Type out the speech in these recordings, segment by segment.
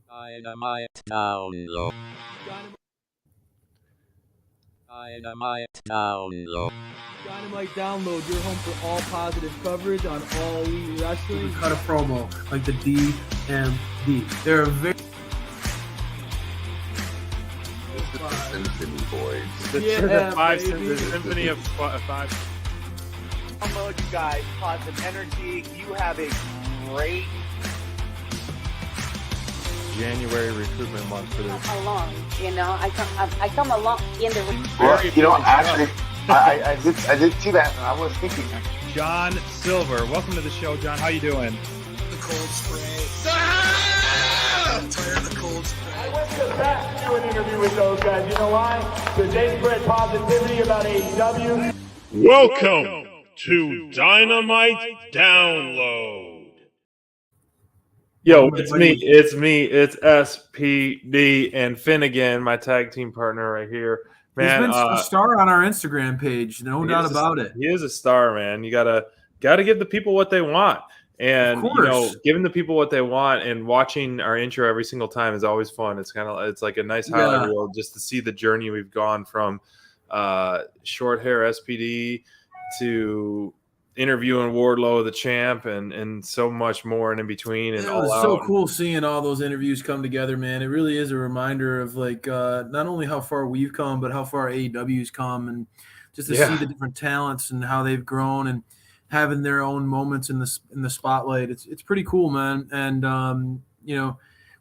Dynamite download. Dynamite download. Dynamite download, your home for all positive coverage on all elite wrestling. Cut a promo like the DMD. They're a very Symphony Boys. Yeah, The symphony of five. Download, you guys, positive energy. You have a great January recruitment month for this. along, I come along in the Well, you know, actually, I did see that, and I was thinking. John Silver, welcome to the show, John. How you doing? The cold spray. I'm tired of the cold spray. I went to bat to do an interview with those guys. You know why? Because they spread positivity about AEW. Welcome to Dynamite Download. Yo, it's me, it's SPD and Finn again, my tag team partner right here. Man, he's been a star on our Instagram page, no doubt about it. He is a star, man. You gotta give the people what they want. And giving the people what they want and watching our intro every single time is always fun. It's like a nice highlight reel just to see the journey we've gone from short hair SPD to interviewing Wardlow, the champ, and so much more and in between. And it was so cool seeing all those interviews come together, man. It really is a reminder of not only how far we've come, but how far AEW's come, and just to see the different talents and how they've grown and having their own moments in the spotlight. It's pretty cool, man. And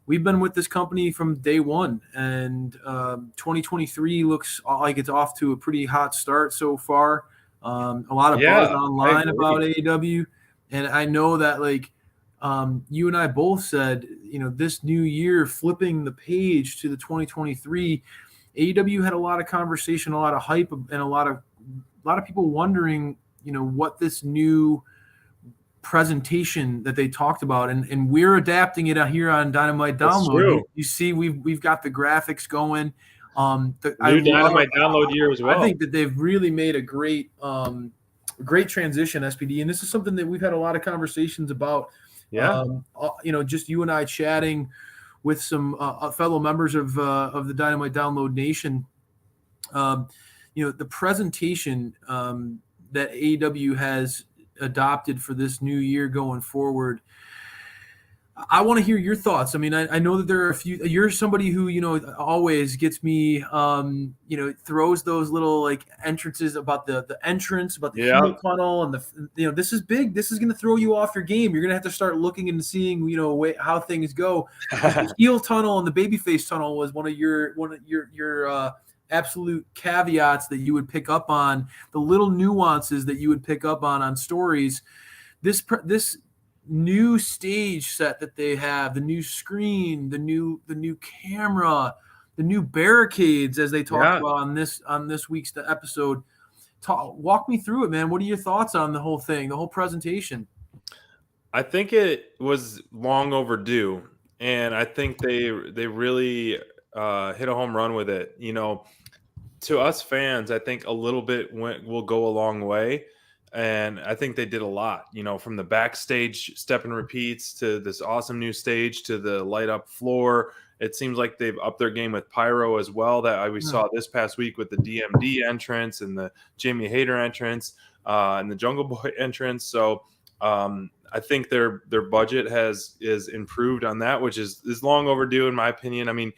we've been with this company from day one, and 2023 looks like it's off to a pretty hot start so far. A lot of buzz online about AEW, and I know that you and I both said, this new year, flipping the page to the 2023, AEW had a lot of conversation, a lot of hype, and a lot of people wondering, what this new presentation that they talked about, and we're adapting it here on Dynamite Download. You see, we've got the graphics going. New Dynamite download year as well. I think that they've really made a great transition, SPD, and this is something that we've had a lot of conversations about. Just you and I chatting with some fellow members of the Dynamite Download Nation. The presentation that AEW has adopted for this new year going forward. I want to hear your thoughts. I mean, I know that there are a few. You're somebody who always gets me. Throws those little entrances about the entrance, about the heel tunnel, and this is big. This is going to throw you off your game. You're going to have to start looking and seeing how things go. The heel tunnel and the babyface tunnel was one of your absolute caveats that you would pick up on. The little nuances that you would pick up on stories. This new stage set that they have, the new screen, the new camera, the new barricades, as they talked about on this week's episode. Walk me through it, man. What are your thoughts on the whole thing, the whole presentation? I think it was long overdue, and I think they really hit a home run with it. To us fans, I think a little bit will go a long way. And I think they did a lot, from the backstage step and repeats to this awesome new stage to the light up floor. It seems like they've upped their game with pyro as well that we saw this past week with the DMD entrance and the Jamie Hayter entrance and the Jungle Boy entrance. So I think their budget is improved on that, which is long overdue in my opinion. I mean,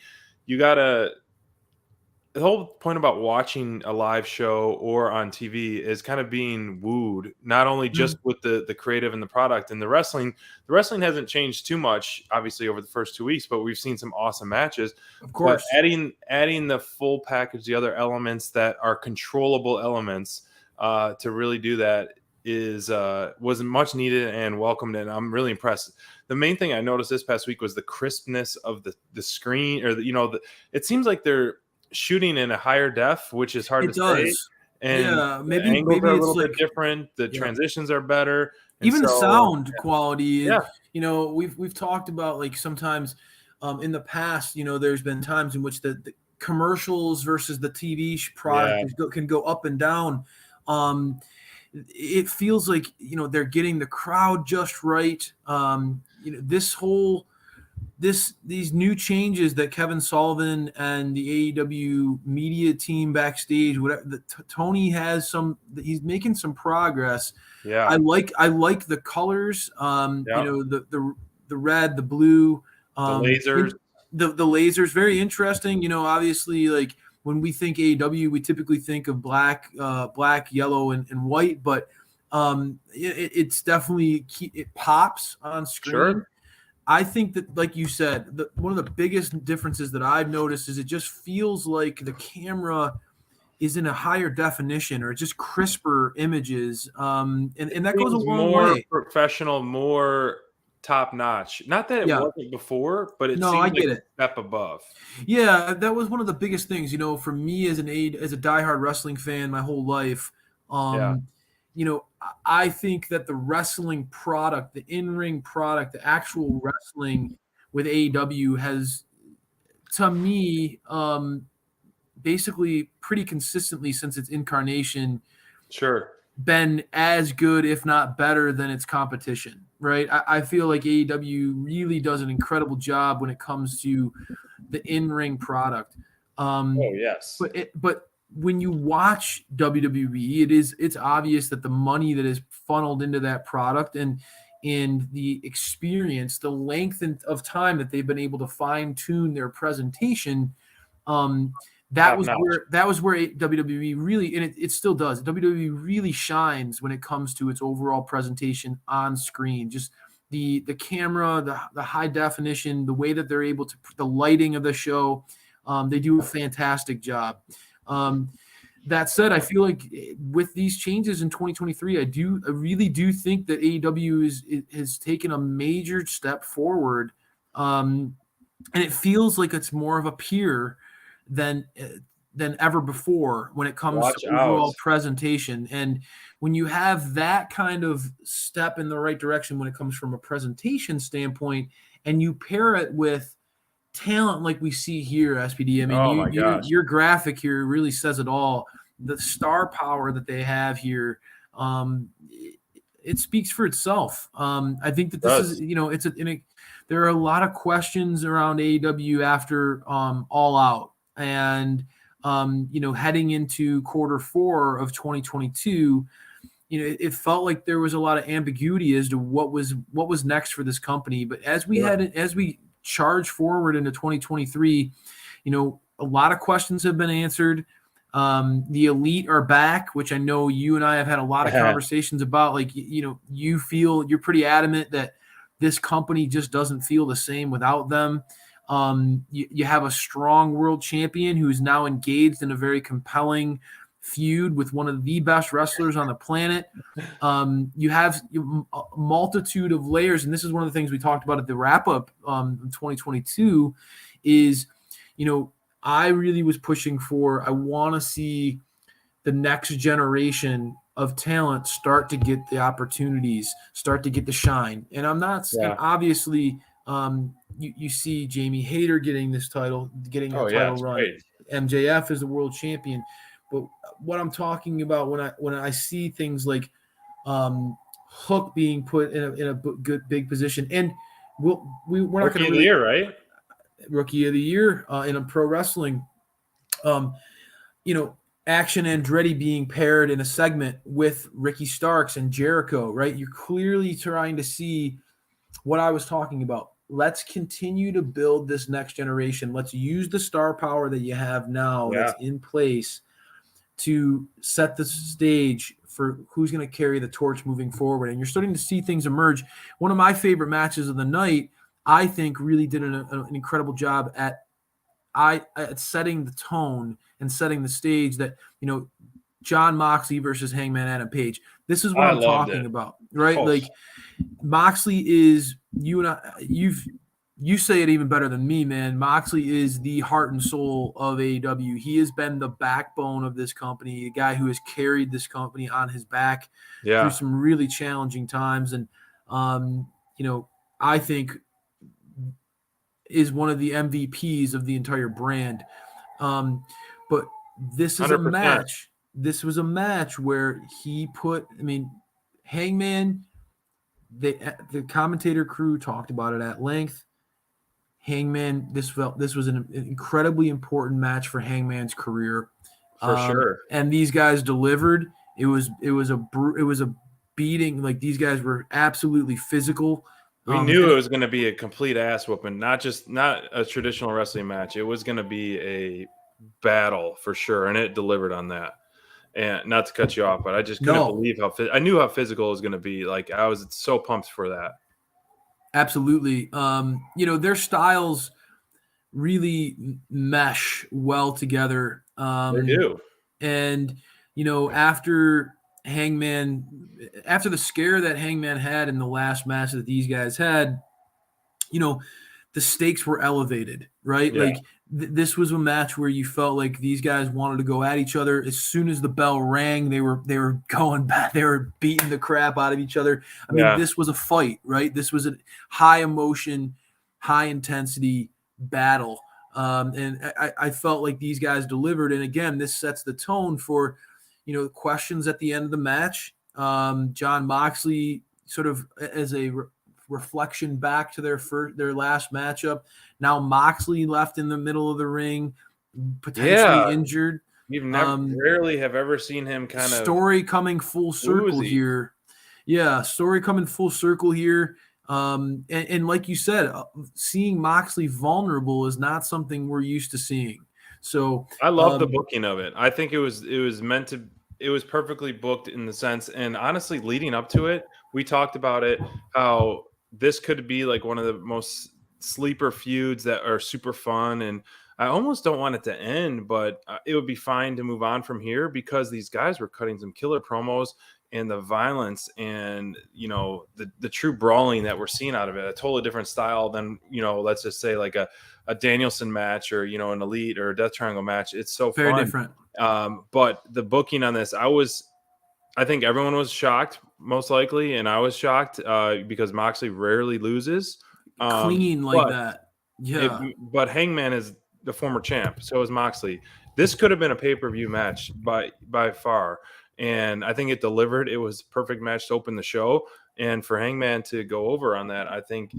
the whole point about watching a live show or on TV is kind of being wooed, not only just with the creative and the product and the wrestling. The wrestling hasn't changed too much, obviously, over the first 2 weeks, but we've seen some awesome matches. Of course. But adding the full package, the other elements that are controllable elements to really do that was much needed and welcomed, and I'm really impressed. The main thing I noticed this past week was the crispness of the screen, or it seems like they're shooting in a higher def, which is hard to say. And maybe the angles are a little bit different. The transitions are better. Even the sound quality. We've talked about sometimes in the past, there's been times in which the commercials versus the TV product can go up and down. It feels like they're getting the crowd just right. This whole these new changes that Kevin Sullivan and the AEW media team backstage, whatever, Tony has he's making some progress. Yeah. I like the colors, the red, the blue, the lasers, the lasers, very interesting. Obviously, like when we think AEW, we typically think of black, yellow, and white, but it's definitely it pops on screen. Sure. I think that, like you said, one of the biggest differences that I've noticed is it just feels like the camera is in a higher definition or just crisper images. And that goes a long more way. Professional, more top notch. Not that it wasn't before, but it seems like a step above. Yeah, that was one of the biggest things, for me as a diehard wrestling fan my whole life. I think that the wrestling product, the in-ring product, the actual wrestling with AEW has, to me, basically pretty consistently since its incarnation, been as good, if not better, than its competition, right? I feel like AEW really does an incredible job when it comes to the in-ring product. Yes. But when you watch WWE, it's obvious that the money that is funneled into that product and the experience, the length of time that they've been able to fine tune their presentation, that was where WWE really, and it still does. WWE really shines when it comes to its overall presentation on screen. Just the camera, the high definition, the way that they're able to, the lighting of the show, they do a fantastic job. That said, I feel like with these changes in 2023, I really do think that AEW has taken a major step forward, and it feels like it's more of a peer than ever before when it comes to overall presentation. And when you have that kind of step in the right direction when it comes from a presentation standpoint, and you pair it with talent like we see here, SPD. I mean, your graphic here really says it all. The star power that they have here, it speaks for itself. I think that this is, there are a lot of questions around AEW after All Out, and heading into quarter 4 of 2022. It felt like there was a lot of ambiguity as to what was next for this company. But as we charge forward into 2023, a lot of questions have been answered. The elite are back, which I know you and I have had a lot of conversations about. Like, you feel, you're pretty adamant that this company just doesn't feel the same without them. You have a strong world champion who's now engaged in a very compelling feud with one of the best wrestlers on the planet. You have a multitude of layers, and this is one of the things we talked about at the wrap-up in 2022 is, I really was pushing for, I want to see the next generation of talent start to get the opportunities, start to get the shine. And I'm not, and obviously, you see Jamie Hayter getting this title, getting a title run. Great. MJF is the world champion. But what I'm talking about when I see things like Hook being put in a good big position, and we're not going to really, year, right? Rookie of the Year in a pro wrestling, Action Andretti being paired in a segment with Ricky Starks and Jericho, right? You're clearly trying to see what I was talking about. Let's continue to build this next generation. Let's use the star power that you have now that's in place to set the stage for who's going to carry the torch moving forward. And you're starting to see things emerge. One of my favorite matches of the night, I think, really did an incredible job at setting the tone and setting the stage that, Jon Moxley versus Hangman Adam Page. This is what I'm talking about, right? Like, Moxley is, you say it even better than me, man. Moxley is the heart and soul of AEW. He has been the backbone of this company, a guy who has carried this company on his back through some really challenging times. And, I think is one of the MVPs of the entire brand. But this is 100%. A match. This was a match where he put, Hangman, the commentator crew talked about it at length. Hangman, this was an incredibly important match for Hangman's career. For sure. And these guys delivered. It was a beating. Like, these guys were absolutely physical. We knew it was going to be a complete ass whooping, not a traditional wrestling match. It was going to be a battle for sure, and it delivered on that. And not to cut you off, but I just couldn't believe I knew how physical it was going to be. Like, I was so pumped for that. Absolutely. Their styles really mesh well together. They do. And, after the scare that Hangman had in the last match that these guys had, the stakes were elevated, right? Yeah. Like, this was a match where you felt like these guys wanted to go at each other. As soon as the bell rang, they were going back. They were beating the crap out of each other. I mean, this was a fight, right? This was a high emotion, high intensity battle. And I felt like these guys delivered. And again, this sets the tone for, questions at the end of the match. John Moxley, sort of as a reflection back to their last matchup. Now Moxley left in the middle of the ring, potentially injured. You've rarely have ever seen him kind of story coming full circle here. Yeah, story coming full circle here. And like you said, seeing Moxley vulnerable is not something we're used to seeing. So I love the booking of it. I think it was perfectly booked in the sense, and honestly, leading up to it, we talked about it, how this could be like one of the most sleeper feuds that are super fun. And I almost don't want it to end, but it would be fine to move on from here because these guys were cutting some killer promos, and the violence and, the true brawling that we're seeing out of it, a totally different style than, let's just say like a Danielson match or, an Elite or a Death Triangle match. It's so very fun. different. But the booking on this, I think everyone was shocked, most likely, and I was shocked because Moxley rarely loses. Clean like that. Yeah. But Hangman is the former champ. So is Moxley. This could have been a pay-per-view match by far. And I think it delivered. It was a perfect match to open the show. And for Hangman to go over on that, I think,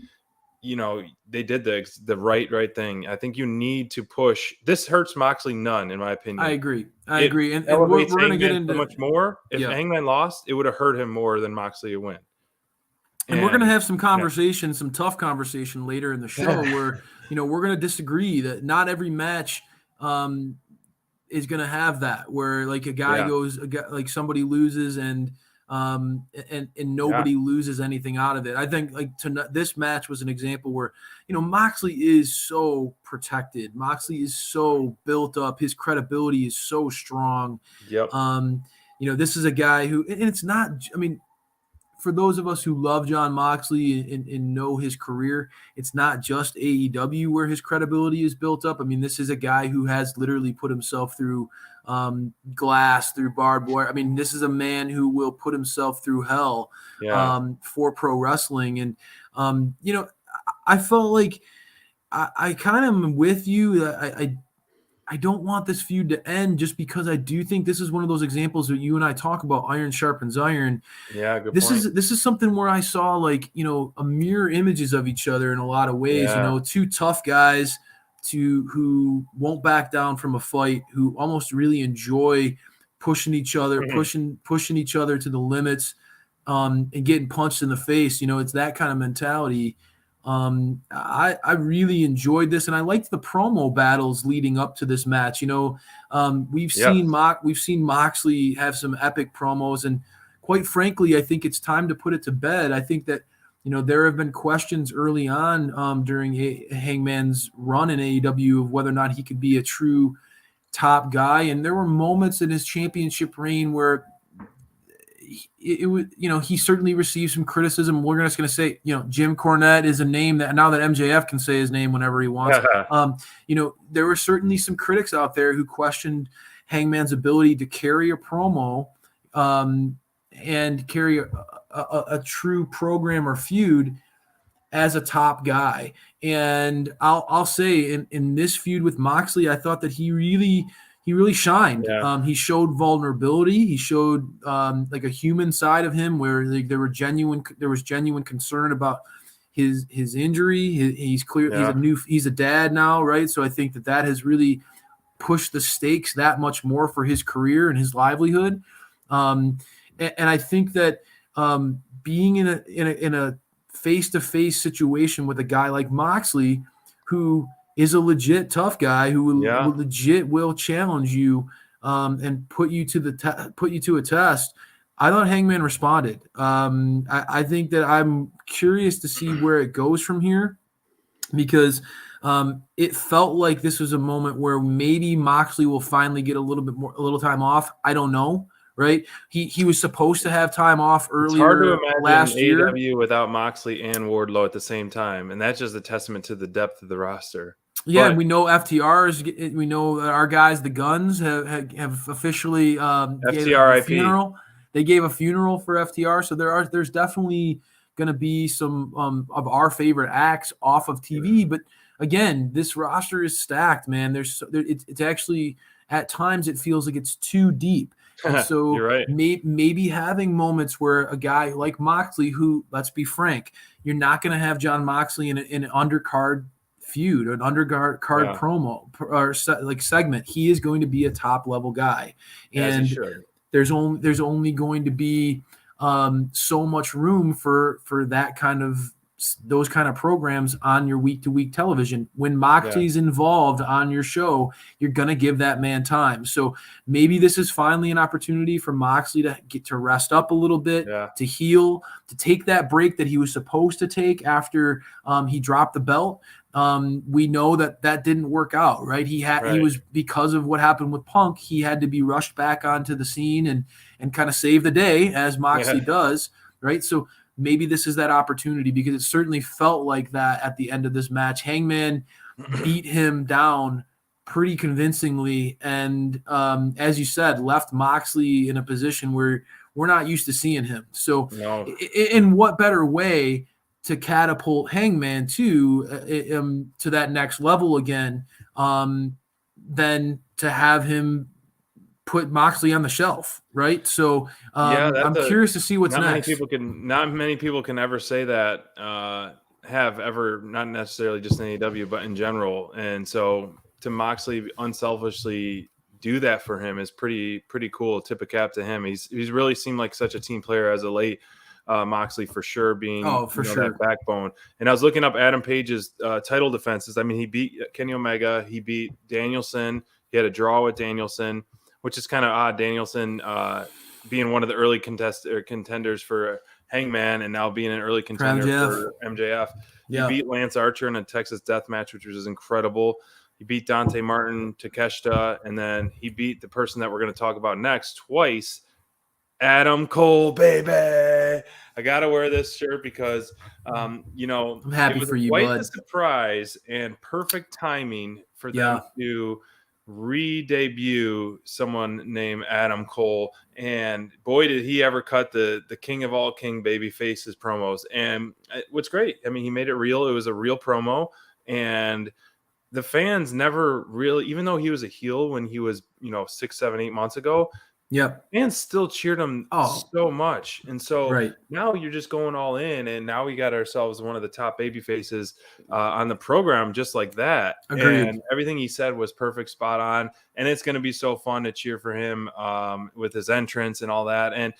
they did the right thing. I think you need to push. This hurts Moxley none, in my opinion. I agree. And we're going to get into so much more. If Hangman lost, it would have hurt him more than Moxley would win. And we're going to have some conversation, some tough conversation later in the show where, we're going to disagree that not every match is going to have that, where like a guy goes, like somebody loses and nobody loses anything out of it. I think this match was an example where, Moxley is so protected. Moxley is so built up. His credibility is so strong. Yep. This is a guy who, and it's not, for those of us who love John Moxley and know his career, it's not just AEW where his credibility is built up. I mean, this is a guy who has literally put himself through glass, through barbed wire. I mean, this is a man who will put himself through hell for pro wrestling. And, I felt like I kind of am with you. I don't want this feud to end just because I do think this is one of those examples that you and I talk about, iron sharpens iron. Yeah, good this point. This is something where I saw a mirror images of each other in a lot of ways. Two tough guys who won't back down from a fight, who almost really enjoy pushing each other, pushing each other to the limits, and getting punched in the face. It's that kind of mentality. I really enjoyed this, and I liked the promo battles leading up to this match. We've seen Moxley have some epic promos, and quite frankly, I think it's time to put it to bed. I think that there have been questions early on during Hangman's run in AEW of whether or not he could be a true top guy, and there were moments in his championship reign where it was, he certainly received some criticism. We're just going to say, Jim Cornette is a name that now that MJF can say his name whenever he wants. There were certainly some critics out there who questioned Hangman's ability to carry a promo and carry a true program or feud as a top guy. And I'll say in this feud with Moxley, I thought that he really shined. Yeah. He showed vulnerability. He showed like a human side of him where there was genuine concern about his injury. He's clear. He's a dad now, right? So I think that has really pushed the stakes that much more for his career and his livelihood. And I think that being in a face-to-face situation with a guy like Moxley, who is a legit tough guy, who will challenge you and put you to a test. I thought Hangman responded. I think that I'm curious to see where it goes from here, because it felt like this was a moment where maybe Moxley will finally get a little time off. I don't know. Right, he was supposed to have time off earlier. It's hard to imagine last year AEW without Moxley and Wardlow at the same time, and that's just a testament to the depth of the roster. Yeah, and we know FTRs. We know that our guys, the Guns, have officially FTR a funeral. They gave a funeral for FTR, so there's definitely going to be some of our favorite acts off of TV. But again, this roster is stacked, man. It's actually at times it feels like it's too deep. And so You're right. maybe having moments where a guy like Moxley, who, let's be frank, you're not going to have John Moxley in an undercard feud, an undercard promo or segment. He is going to be a top level guy, and there's only going to be so much room for those kind of programs on your week-to-week television. When Moxley's involved on your show, you're going to give that man time. So maybe this is finally an opportunity for Moxley to get to rest up a little bit, to heal, to take that break that he was supposed to take after he dropped the belt. We know that didn't work out, right? He was, because of what happened with Punk, he had to be rushed back onto the scene and kind of save the day, as Moxley does, right? So maybe this is that opportunity, because it certainly felt like that at the end of this match. Hangman beat him down pretty convincingly, and as you said, left Moxley in a position where we're not used to seeing him. So in what better way to catapult Hangman to that next level again than to have him put Moxley on the shelf, right? So I'm curious to see what's next. Not many people can ever say that, have ever, not necessarily just in AEW, but in general. And so to Moxley unselfishly do that for him is pretty cool. Tip of cap to him. He's really seemed like such a team player as of late. Moxley for sure being that backbone. And I was looking up Adam Page's title defenses. I mean, he beat Kenny Omega, he beat Danielson, he had a draw with Danielson, which is kind of odd. Danielson being one of the early contenders for Hangman, and now being an early contender for MJF. He beat Lance Archer in a Texas death match, which was incredible. He beat Dante Martin, Takeshita, and then he beat the person that we're going to talk about next twice, Adam Cole, baby. I got to wear this shirt because, I'm happy for you, bud. Quite a surprise and perfect timing for them to re-debut someone named Adam Cole, and boy did he ever cut the king of all king baby faces promos. And what's great, I mean, he made it real. It was a real promo, and the fans never really, even though he was a heel when he was 6, 7, 8 months ago, fans still cheered him so much. And so now you're just going all in, and now we got ourselves one of the top baby faces on the program, just like that. Agreed. And everything he said was perfect, spot on. And it's going to be so fun to cheer for him with his entrance and all that. And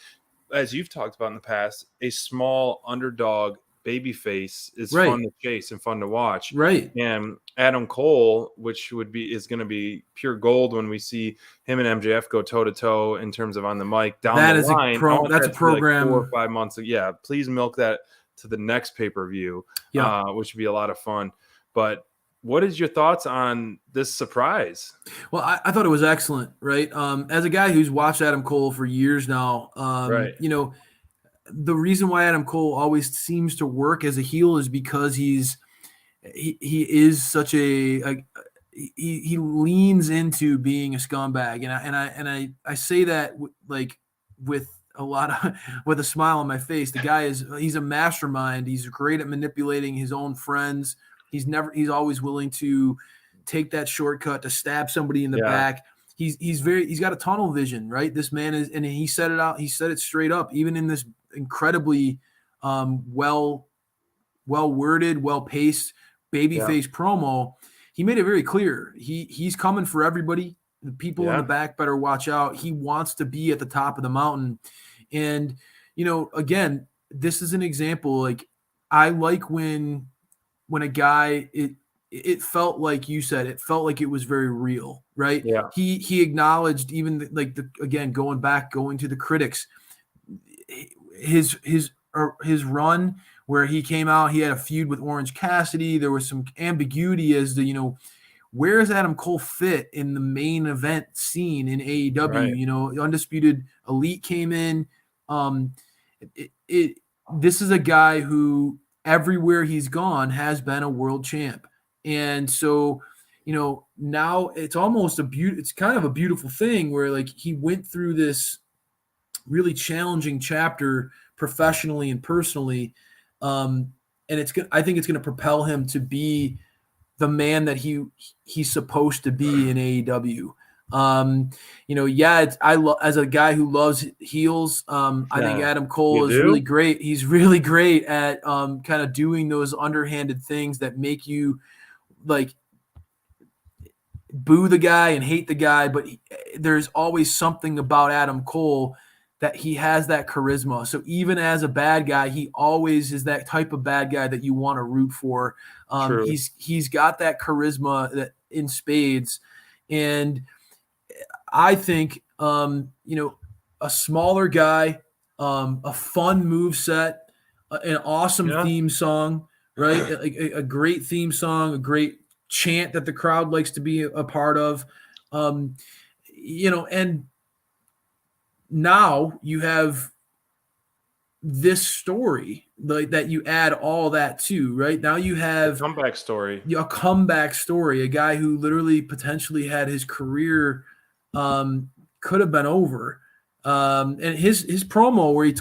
as you've talked about in the past, a small underdog baby face is fun to chase and fun to watch. And Adam Cole, which is going to be pure gold when we see him and MJF go toe to toe in terms of on the mic down the line. That's a program. Like 4 or 5 months. Please milk that to the next pay-per-view, which would be a lot of fun. But what is your thoughts on this surprise? Well, I thought it was excellent, right? As a guy who's watched Adam Cole for years now, the reason why Adam Cole always seems to work as a heel is because he is such he leans into being a scumbag, and I say that with a lot of with a smile on my face. The guy he's a mastermind. He's great at manipulating his own friends. He's always willing to take that shortcut to stab somebody in the back. He's got a tunnel vision, right? This man is, and he said it out. He said it straight up, even in this incredibly well well-worded, well-paced babyface promo. He made it very clear. He's coming for everybody. The people in the back better watch out. He wants to be at the top of the mountain. And, again, this is an example. Like, I like when a guy, it felt like you said, it felt like it was very real, right? Yeah. He acknowledged even again, going to the critics, his run where he came out, he had a feud with Orange Cassidy. There was some ambiguity as to, where does Adam Cole fit in the main event scene in AEW? Right. Undisputed Elite came in. This is a guy who everywhere he's gone has been a world champ. And so, now it's almost it's kind of a beautiful thing where like he went through this really challenging chapter professionally and personally. And I think it's going to propel him to be the man that he's supposed to be in AEW. As a guy who loves heels, I think Adam Cole is really great. He's really great at kind of doing those underhanded things that make you like boo the guy and hate the guy. But there's always something about Adam Cole that he has that charisma. So even as a bad guy, he always is that type of bad guy that you want to root for. He's got that charisma that in spades. And I think, a smaller guy, a fun move set, an awesome theme song, right? A great theme song, a great chant that the crowd likes to be a part of, and now you have this story that you add all that to, right? Now you have a comeback story, a guy who literally potentially had his career could have been over. And his promo where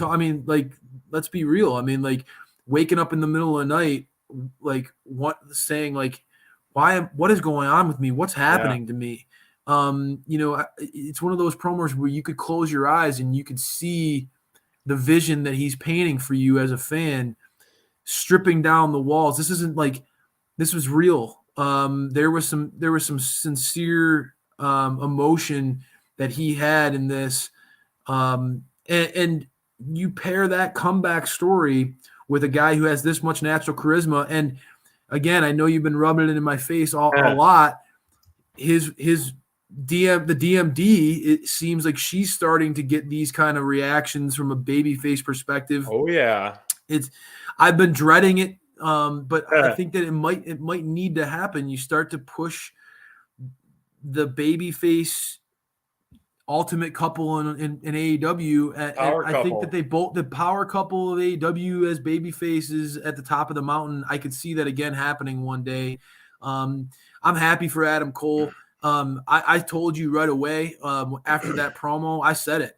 let's be real. Waking up in the middle of the night, what is going on with me? What's happening to me? It's one of those promos where you could close your eyes and you could see the vision that he's painting for you as a fan, stripping down the walls. This was real. There was some sincere emotion that he had in this. And you pair that comeback story with a guy who has this much natural charisma. And again, I know you've been rubbing it in my face a lot. The DMD, it seems like she's starting to get these kind of reactions from a babyface perspective. Oh yeah. I've been dreading it. But I think that it might need to happen. You start to push the babyface ultimate couple in AEW. I think that the power couple of AEW as babyfaces at the top of the mountain. I could see that again happening one day. I'm happy for Adam Cole. I told you right away after that promo, I said it.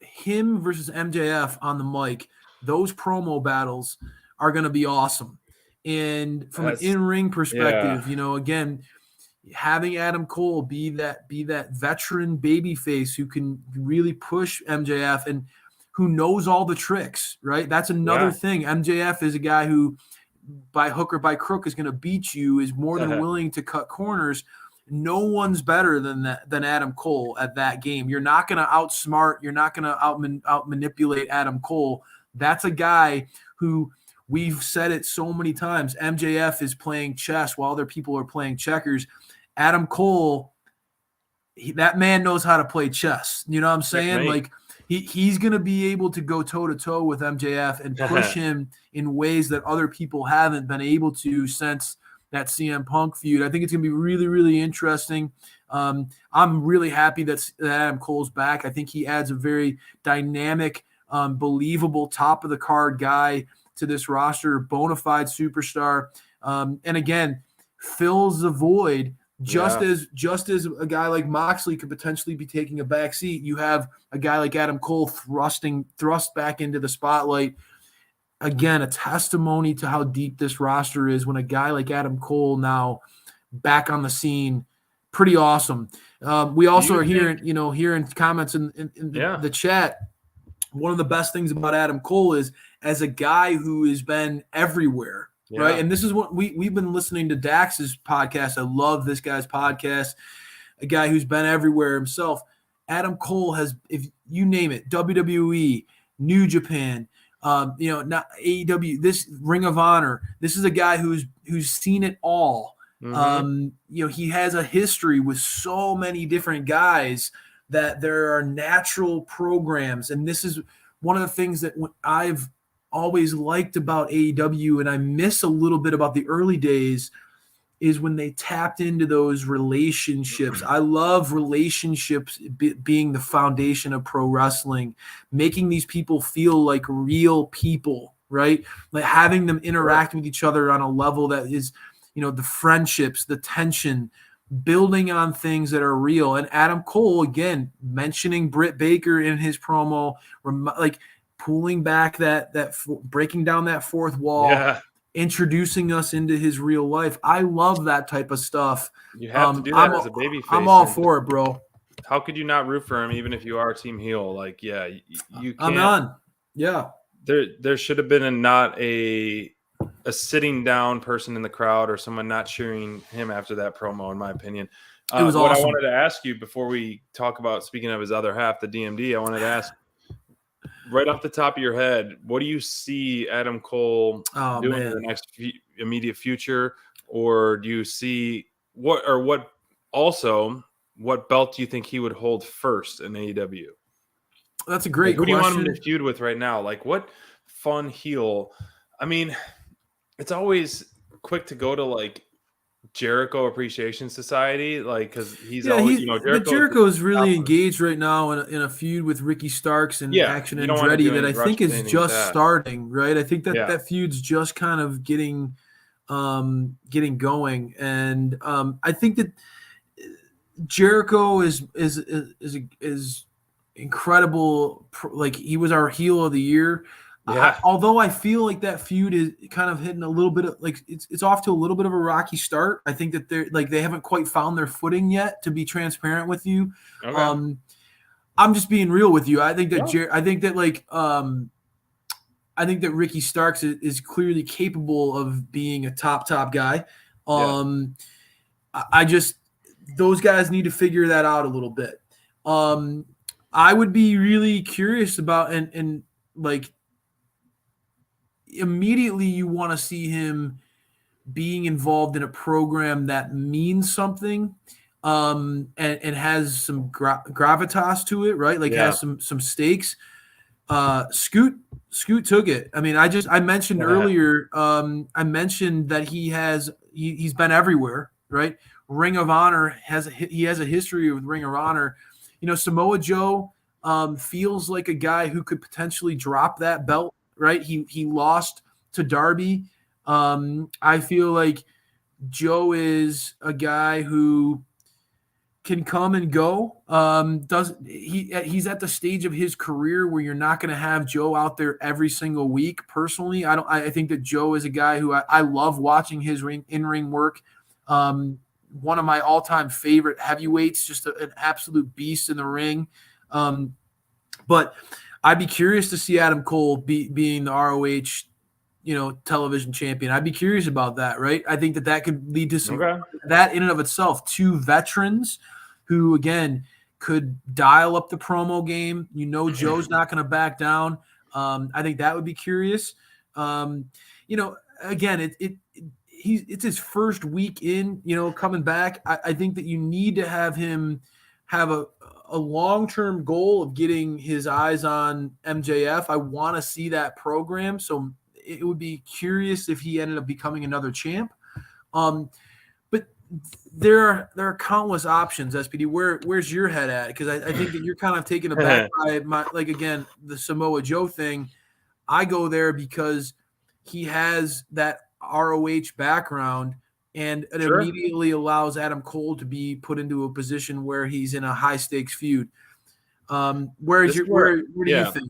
Him versus MJF on the mic, those promo battles are going to be awesome. And from an in-ring perspective, again, having Adam Cole be that veteran babyface who can really push MJF and who knows all the tricks, right? That's another thing. MJF is a guy who, by hook or by crook, is going to beat you, is more than willing to cut corners. No one's better than Adam Cole at that game. You're not going to outsmart. You're not going to out manipulate Adam Cole. That's a guy who, we've said it so many times, MJF is playing chess while other people are playing checkers. Adam Cole, that man knows how to play chess. You know what I'm saying? Like he's going to be able to go toe-to-toe with MJF and push him in ways that other people haven't been able to since that CM Punk feud. I think it's going to be really, really interesting. I'm really happy that Adam Cole's back. I think he adds a very dynamic, believable top-of-the-card guy to this roster, bona fide superstar. And again, fills the void. Just as a guy like Moxley could potentially be taking a back seat, you have a guy like Adam Cole thrust back into the spotlight. Again, a testimony to how deep this roster is when a guy like Adam Cole now back on the scene. Pretty awesome. We also are hearing comments in the chat. One of the best things about Adam Cole is as a guy who has been everywhere, right? And this is what we've been listening to Dax's podcast. I love this guy's podcast, a guy who's been everywhere himself. Adam Cole has, if you name it, WWE, New Japan, not AEW, this Ring of Honor. This is a guy who's seen it all. He has a history with so many different guys that there are natural programs. And this is one of the things that I've always liked about AEW, and I miss a little bit about the early days, is when they tapped into those relationships. I love relationships being the foundation of pro wrestling, making these people feel like real people, right? Like having them interact with each other on a level that is, the friendships, the tension, building on things that are real. And Adam Cole, again, mentioning Britt Baker in his promo, like pulling back breaking down that fourth wall, introducing us into his real life. I love that type of stuff. You have to do that as a babyface. I'm all for it, bro. How could you not root for him, even if you are team heel? Like, you can't. I'm on. Yeah. There should have been not a sitting down person in the crowd or someone not cheering him after that promo, in my opinion. It was awesome. I wanted to ask you before we talk about, speaking of his other half, the DMD, I wanted to ask, right off the top of your head, what do you see Adam Cole doing in the next immediate future? Or do you see what belt do you think he would hold first in AEW? That's a great question. Who do you want him to feud with right now? Like, what fun heel? I mean, it's always quick to go to like Jericho Appreciation Society, like, because Jericho is really engaged right now in a feud with Ricky Starks and Action Andretti that I think is just starting, right? I think that feud's just kind of getting going, and I think that Jericho is incredible. Like, he was our heel of the year. Although I feel like that feud is kind of hitting a little bit of like it's off to a little bit of a rocky start. I think that they haven't quite found their footing yet, to be transparent with you. Okay. I'm just being real with you. I think that I think that Ricky Starks is clearly capable of being a top guy. I just, those guys need to figure that out a little bit. I would be really curious about and like, immediately you want to see him being involved in a program that means something and has some gravitas to it, right? Like has some stakes. Scoot took it. I mean, I mentioned earlier, I mentioned that he's been everywhere, right? Ring of Honor he has a history with Ring of Honor. Samoa Joe feels like a guy who could potentially drop that belt. Right, he lost to Darby. I feel like Joe is a guy who can come and go. He's at the stage of his career where you're not going to have Joe out there every single week. Personally, I think that Joe is a guy who I love watching his in-ring work. One of my all-time favorite heavyweights, just an absolute beast in the ring. But I'd be curious to see Adam Cole being the ROH, television champion. I'd be curious about that, right? I think that could lead to some that in and of itself. Two veterans who, again, could dial up the promo game. Joe's not going to back down. I think that would be curious. Again, it's his first week in, coming back. I think that you need to have him have a long-term goal of getting his eyes on MJF. I want to see that program. So it would be curious if he ended up becoming another champ. But there are countless options, SPD. Where's your head at? Because I think that you're kind of taken aback by the Samoa Joe thing. I go there because he has that ROH background, and it immediately allows Adam Cole to be put into a position where he's in a high stakes feud. Where do you think?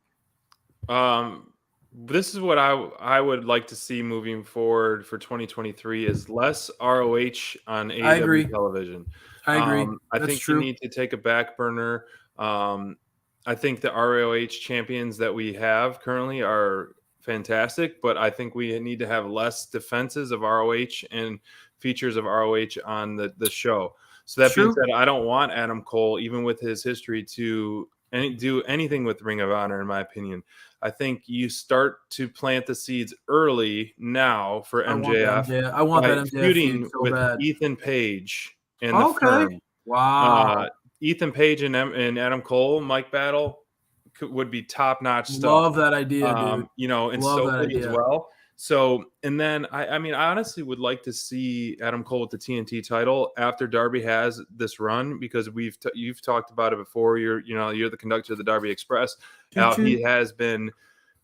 This is what I would like to see moving forward for 2023 is less ROH on AEW television. I agree. I think you need to take a back burner. I think the ROH champions that we have currently are fantastic, but I think we need to have less defenses of ROH and features of ROH on the show. So that being said, I don't want Adam Cole, even with his history, to do anything with Ring of Honor, in my opinion. I think you start to plant the seeds early now for MJF. I want that MJF feuding feud so with bad. Ethan Page and the Firm. Wow. Ethan Page and Adam Cole, Mike Battle would be top-notch stuff. Love that idea, dude. You know, and Sophie as well. So, and then I mean, I honestly would like to see Adam Cole with the TNT title after Darby has this run, because you've talked about it before. You're the conductor of the Darby Express. He has been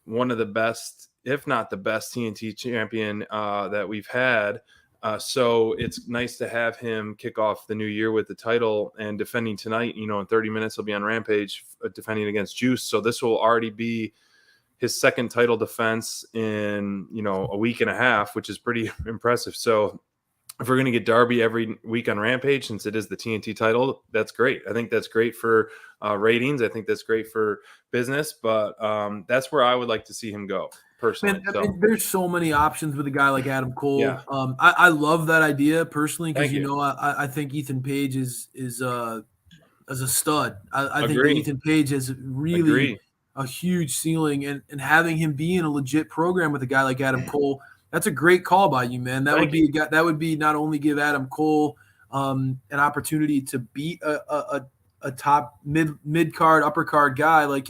one of the best, if not the best, TNT champion that we've had. So it's nice to have him kick off the new year with the title and defending tonight. You know, in 30 minutes he'll be on Rampage defending against Juice. So this will already be his second title defense in, a week and a half, which is pretty impressive. So if we're going to get Darby every week on Rampage, since it is the TNT title, that's great. I think that's great for ratings. I think that's great for business, but that's where I would like to see him go personally. Man, I mean, there's so many options with a guy like Adam Cole. Yeah. I love that idea personally, because I think Ethan Page is a stud. I think that Ethan Page is really a huge ceiling, and having him be in a legit program with a guy like Adam Cole, that's a great call by you, man. That would be not only give Adam Cole an opportunity to beat a top mid card, upper card guy like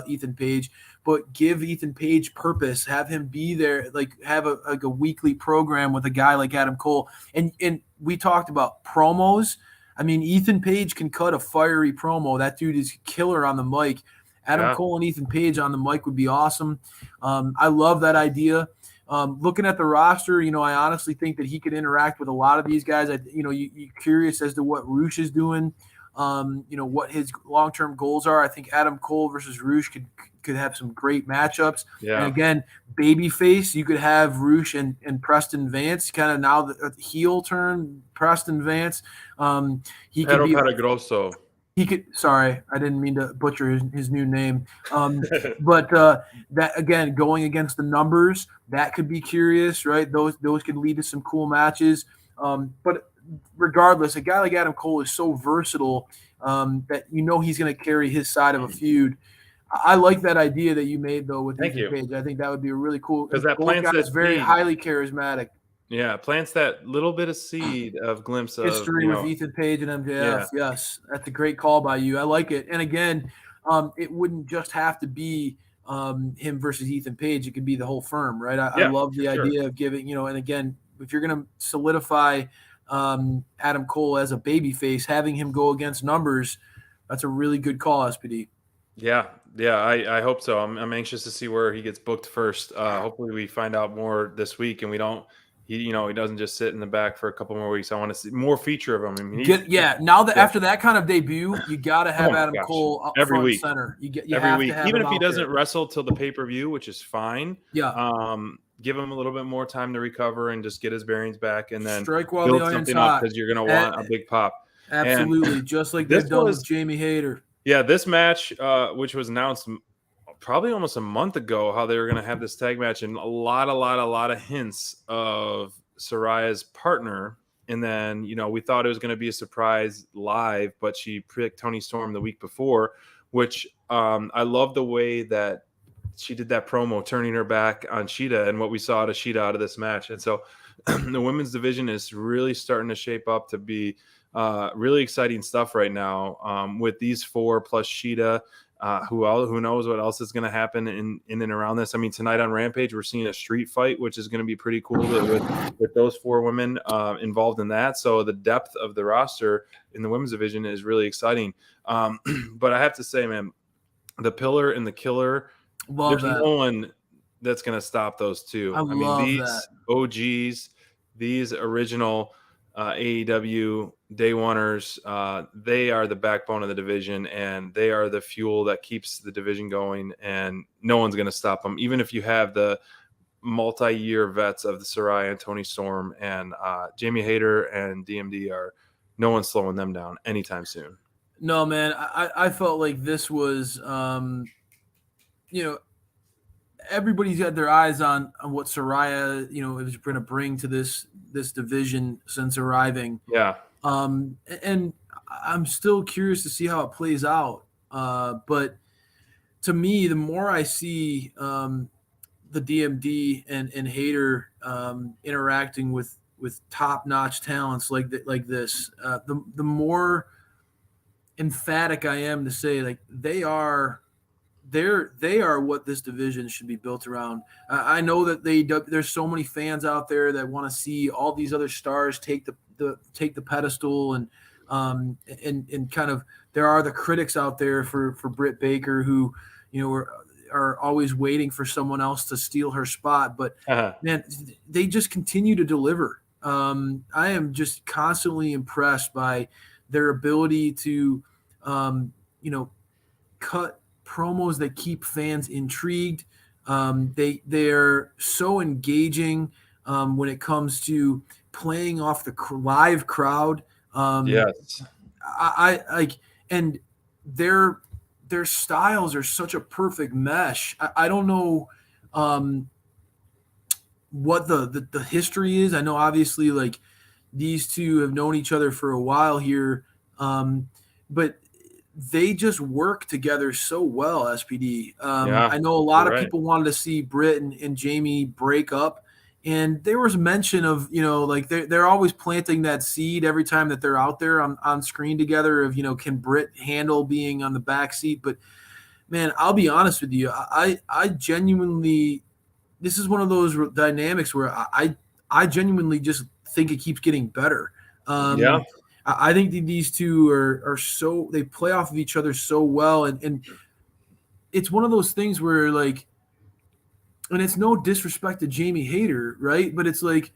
Ethan Page, but give Ethan Page purpose, have him be there, have a weekly program with a guy like Adam Cole. And we talked about promos. I mean, Ethan Page can cut a fiery promo. That dude is killer on the mic. Adam Cole and Ethan Page on the mic would be awesome. I love that idea. Looking at the roster, I honestly think that he could interact with a lot of these guys. You're curious as to what Roosh is doing, what his long-term goals are. I think Adam Cole versus Roosh could have some great matchups. Yeah. And again, babyface, you could have Roosh and Preston Vance, kind of now the heel turn, Preston Vance. He could be Grosso. He could. Sorry, I didn't mean to butcher his new name. But that again, going against the numbers, that could be curious, right? Those could lead to some cool matches. But regardless, a guy like Adam Cole is so versatile that he's going to carry his side of a feud. I like that idea that you made though with Ethan Page. I think that would be a really cool. Because that plants is very highly charismatic. Yeah, plants that little bit of seed of glimpse of history with Ethan Page and MJF. Yeah. Yes, that's a great call by you. I like it. And again, it wouldn't just have to be him versus Ethan Page. It could be the whole Firm, right? I love the idea of giving, and again, if you're going to solidify Adam Cole as a babyface, having him go against numbers, that's a really good call, SPD. Yeah, I hope so. I'm anxious to see where he gets booked first. Hopefully we find out more this week, and we don't. He doesn't just sit in the back for a couple more weeks. I want to see more feature of him. I mean, after that kind of debut, you got to have Adam Cole up every front week, center. You every have week, to have even him if he out doesn't there. wrestle till the pay-per-view, which is fine. Yeah. Give him a little bit more time to recover and just get his bearings back, and then strike while build the iron's something hot, up, because you're going to want a big pop. Absolutely, just like they've done with Jamie Hayter. Yeah, this match, which was announced probably almost a month ago, how they were going to have this tag match, and a lot of hints of Soraya's partner. And then, we thought it was going to be a surprise live, but she picked Toni Storm the week before, which I love the way that she did that promo, turning her back on Sheeta, and what we saw to Sheeta out of this match. And so the women's division is really starting to shape up to be really exciting stuff right now, with these four plus Sheeta. Who knows what else is going to happen in and around this? I mean, tonight on Rampage, we're seeing a street fight, which is going to be pretty cool with those four women involved in that. So the depth of the roster in the women's division is really exciting. But I have to say, man, the Pillar and the Killer, there's no one that's going to stop those two. I mean, these OGs, these original AEW day oneers, they are the backbone of the division, and they are the fuel that keeps the division going, and no one's going to stop them. Even if you have the multi-year vets of the Saraya and Toni Storm and Jamie Hayter and DMD, no one's slowing them down anytime soon. No, man, I felt like this was, everybody's got their eyes on what Saraya, is going to bring to this division since arriving. Yeah. And I'm still curious to see how it plays out. But to me, the more I see the DMD and Hayter interacting with top-notch talents like this, the more emphatic I am to say, like, they are what this division should be built around. I know that there's so many fans out there that want to see all these other stars take the pedestal, and kind of, there are the critics out there for Britt Baker who are always waiting for someone else to steal her spot. But man, they just continue to deliver. I am just constantly impressed by their ability to cut promos that keep fans intrigued. They're so engaging when it comes to playing off the live crowd. Yes. I like, and their styles are such a perfect mesh. I don't know what the history is. I know obviously like these two have known each other for a while here, but they just work together so well, SPD. I know a lot of people wanted to see Britt and Jamie break up, and there was mention of, like they're always planting that seed every time that they're out there on screen together of, can Britt handle being on the back seat? But man, I'll be honest with you. I genuinely, this is one of those dynamics where I genuinely just think it keeps getting better. I think that these two are so, they play off of each other so well. And it's one of those things where, like, and it's no disrespect to Jamie Hayter, right? But it's like,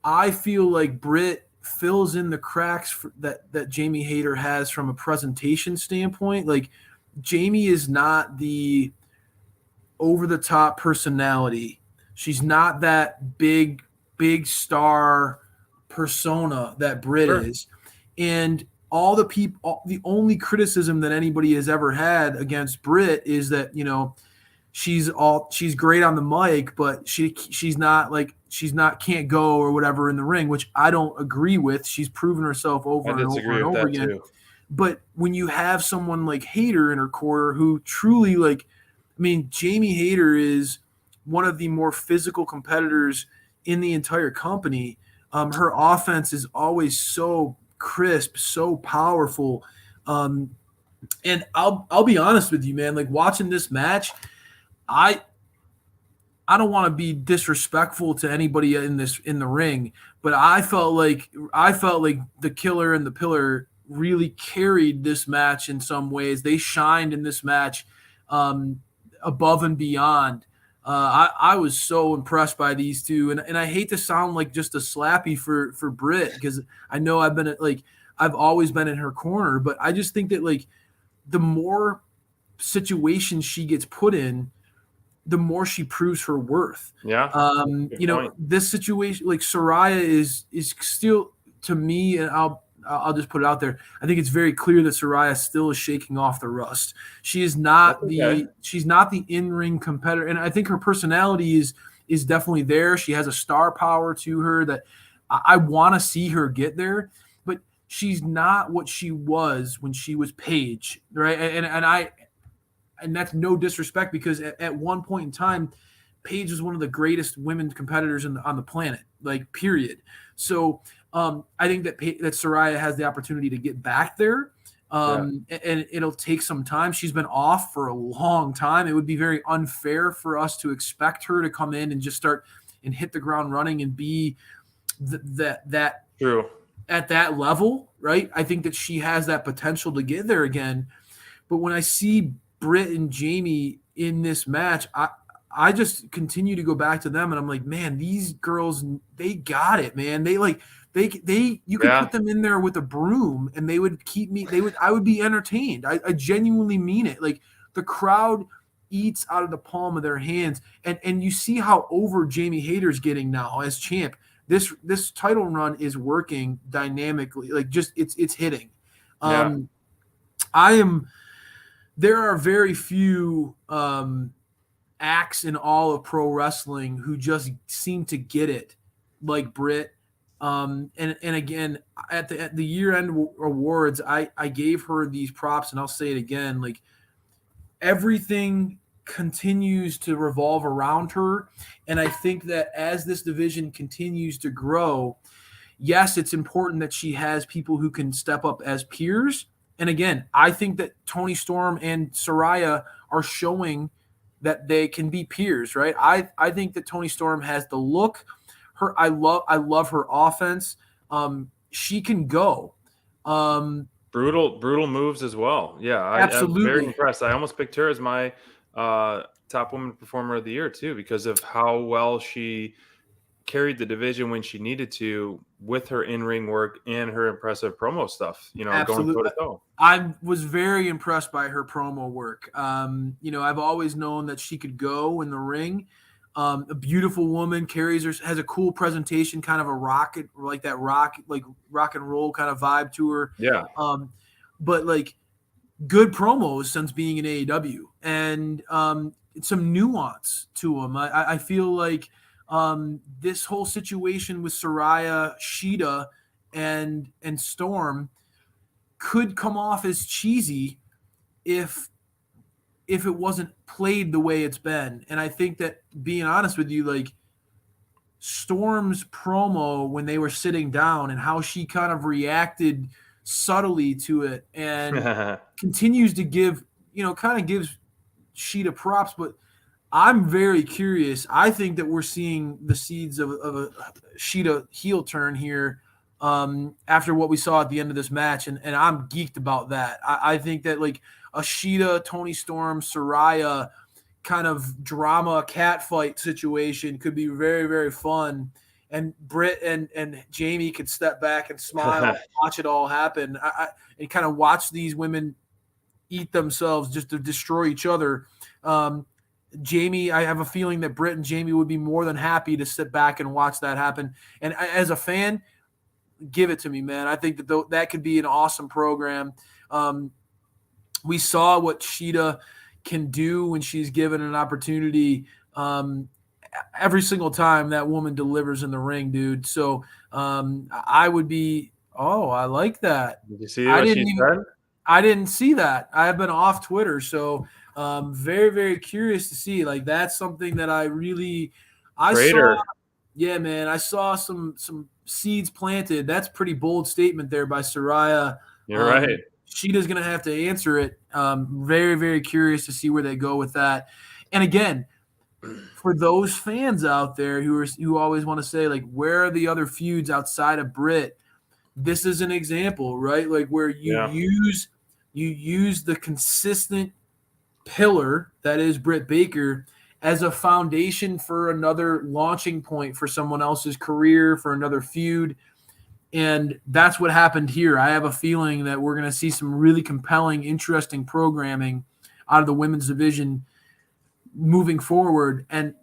I feel like Britt fills in the cracks that Jamie Hayter has from a presentation standpoint. Like, Jamie is not the over-the-top personality. She's not that big star persona that Britt is. And all the people, the only criticism that anybody has ever had against Britt is that, she's great on the mic, but she's not can't go or whatever in the ring, which I don't agree with. She's proven herself over and over again. Too. But when you have someone like Hayter in her corner who truly, like, I mean, Jamie Hayter is one of the more physical competitors in the entire company. Her offense is always so crisp, so powerful. And I'll be honest with you, man, like, watching this match, I don't want to be disrespectful to anybody in the ring, but I felt like the Killer and the Pillar really carried this match in some ways. They shined in this match above and beyond. I was so impressed by these two, and I hate to sound like just a slappy for Britt, because I know I've always been in her corner, but I just think that, like, the more situations she gets put in, the more she proves her worth. Yeah. This situation, like, Saraya is still, to me, and I'll just put it out there, I think it's very clear that Saraya still is shaking off the rust. She is not she's not the in-ring competitor, and I think her personality is definitely there. She has a star power to her that I want to see her get there, but she's not what she was when she was Paige, right? And that's no disrespect, because at one point in time, Paige was one of the greatest women competitors on the planet, like, period. So I think that Saraya has the opportunity to get back there, and it'll take some time. She's been off for a long time. It would be very unfair for us to expect her to come in and just start and hit the ground running and be that true at that level, right? I think that she has that potential to get there again. But when I see Britt and Jamie in this match, I just continue to go back to them, and I'm like, man, these girls, they got it, man. They you could put them in there with a broom and they would keep me, I would be entertained. I genuinely mean it. Like, the crowd eats out of the palm of their hands. And you see how over Jamie Hayter's getting now as champ. This title run is working dynamically. Like, just it's hitting. There are very few acts in all of pro wrestling who just seem to get it, like Britt. And again, at the year-end awards, I gave her these props, and I'll say it again, like everything continues to revolve around her. And I think that as this division continues to grow, yes, it's important that she has people who can step up as peers. And again, I think that Toni Storm and Saraya are showing that they can be peers, right? I think that Toni Storm has the look. I love her offense. She can go. Brutal moves as well. Yeah, I'm very impressed. I almost picked her as my top woman performer of the year too, because of how well she carried the division when she needed to with her in-ring work and her impressive promo stuff, going toe to toe. I was very impressed by her promo work. I've always known that she could go in the ring. A beautiful woman, has a cool presentation, kind of a rocket, like that rock and roll kind of vibe to her. Yeah. But like good promos since being in AEW, and some nuance to them. I feel like this whole situation with Saraya, Shida, and Storm could come off as cheesy if it wasn't played the way it's been. And I think that, being honest with you, like Storm's promo when they were sitting down and how she kind of reacted subtly to it and continues to gives Shida props, but I'm very curious. I think that we're seeing the seeds of a Shida heel turn here after what we saw at the end of this match, and I'm geeked about that. I think that like a Shida, Toni Storm, Saraya kind of drama catfight situation could be very, very fun. And Britt and Jamie could step back and smile, watch it all happen, and kind of watch these women eat themselves just to destroy each other. Jamie, I have a feeling that Britt and Jamie would be more than happy to sit back and watch that happen. And as a fan, give it to me, man. I think that that could be an awesome program. We saw what Shida can do when she's given an opportunity. Every single time that woman delivers in the ring, dude. So I would be, I like that. Did you see what she said? I didn't see that. I have been off Twitter, so very, very curious to see. Like, that's something that I saw. Yeah, man, I saw some seeds planted. That's a pretty bold statement there by Saraya. You're right. Shida's going to have to answer it. Very, very curious to see where they go with that. And again, for those fans out there who always want to say, like, where are the other feuds outside of Britt? This is an example, right? Like, where you use the consistent pillar that is Britt Baker as a foundation for another launching point for someone else's career, for another feud. And that's what happened here. I have a feeling that we're going to see some really compelling, interesting programming out of the women's division moving forward, and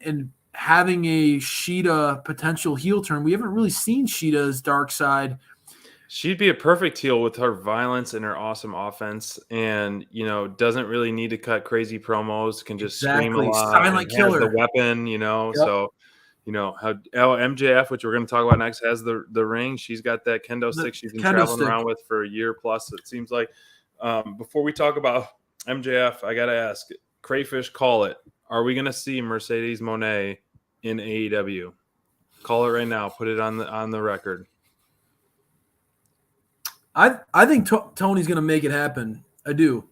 having a Shida potential heel turn. We haven't really seen Shida's dark side. She'd be a perfect heel with her violence and her awesome offense, and doesn't really need to cut crazy promos. Can just scream a lot. Sound like killer. Has the weapon, Yep. So how MJF, which we're going to talk about next, has the ring. She's got that kendo stick she's been traveling around with for a year plus. It seems like. Before we talk about MJF, I got to ask, Crayfish, call it. Are we going to see Mercedes Moné in AEW? Call it right now. Put it on the record. I think Tony's going to make it happen. I do.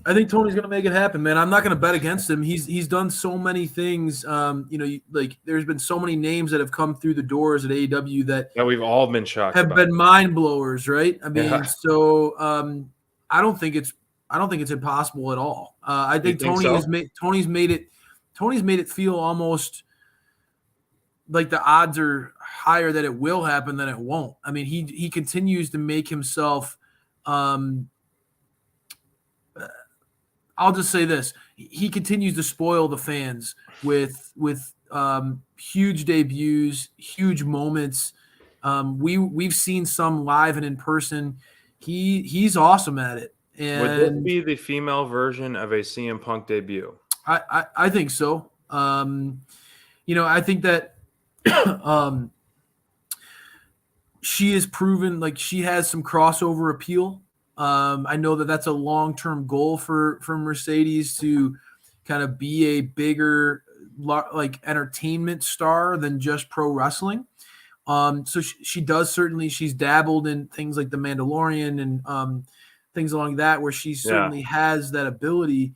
I think Tony's going to make it happen, man. I'm not going to bet against him. He's done so many things. Like there's been so many names that have come through the doors at AEW that we've all been shocked. Have been mind blowers, right? I mean, so I don't think it's impossible at all. I think Tony's made it feel almost like the odds are higher that it will happen than it won't. I mean, he continues to make himself. I'll just say this: he continues to spoil the fans with huge debuts, huge moments. We've seen some live and in person. He's awesome at it. And would this be the female version of a CM Punk debut? I think so. I think that she has proven like she has some crossover appeal. I know that that's a long-term goal for Mercedes to kind of be a bigger like entertainment star than just pro wrestling. So she does certainly. She's dabbled in things like The Mandalorian and things along that, where she certainly has that ability.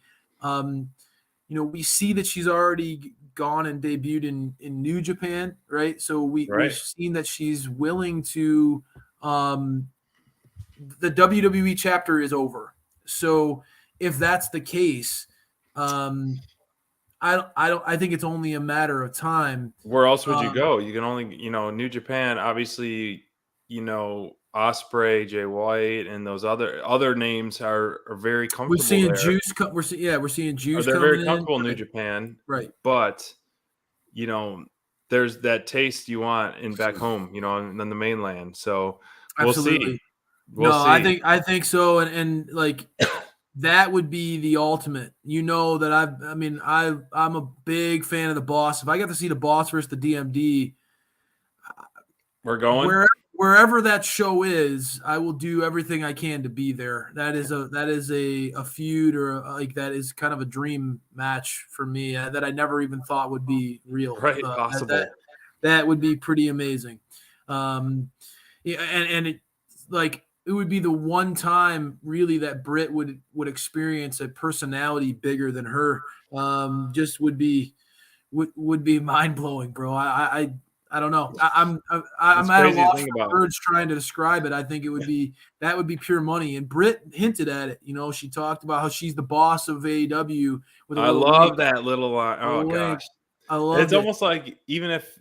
We see that she's already gone and debuted in New Japan, right? So we've seen that she's willing to. The WWE chapter is over. So if that's the case, I think it's only a matter of time. Where else would you go? You can only, New Japan, obviously, Osprey, Jay White, and those other names are very comfortable. We're seeing there. Juice. We're seeing Juice. They're coming very comfortable in New right. Japan, right? But there's that taste you want in back home, on the mainland. So we'll see. We'll see. I think so, and like. That would be the ultimate. That I'm a big fan of the Boss. If I got to see the Boss versus the DMD, we're going wherever that show is. I will do everything I can to be there. That is a feud or like that is kind of a dream match for me that I never even thought would be real. Right, possible. That would be pretty amazing. And it like. It would be the one time really that Britt would experience a personality bigger than her. Just would be mind blowing, bro. I don't know. I'm at a loss for words trying to describe it. I think that would be pure money. And Britt hinted at it. She talked about how she's the boss of AEW. I love that little line. Oh gosh, I love it. It's almost like even if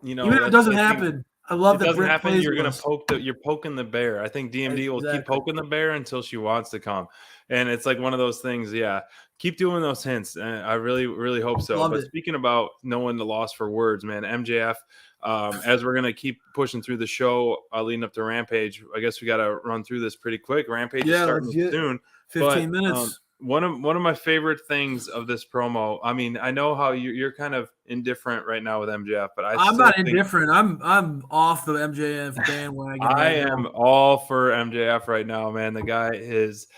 it doesn't happen. I love that Britt plays. You're gonna you're poking the bear. I think DMD will keep poking the bear until she wants to come, and it's like one of those things. Yeah, keep doing those hints. I really, really hope so. But speaking about knowing the loss for words, man, MJF. As we're gonna keep pushing through the show, leading up to Rampage, I guess we got to run through this pretty quick. Rampage is starting soon. 15 minutes. One of my favorite things of this promo. I mean, I know how you're kind of indifferent right now with MJF, but I'm not indifferent. I'm off the MJF bandwagon. I am all for MJF right now, man. The guy is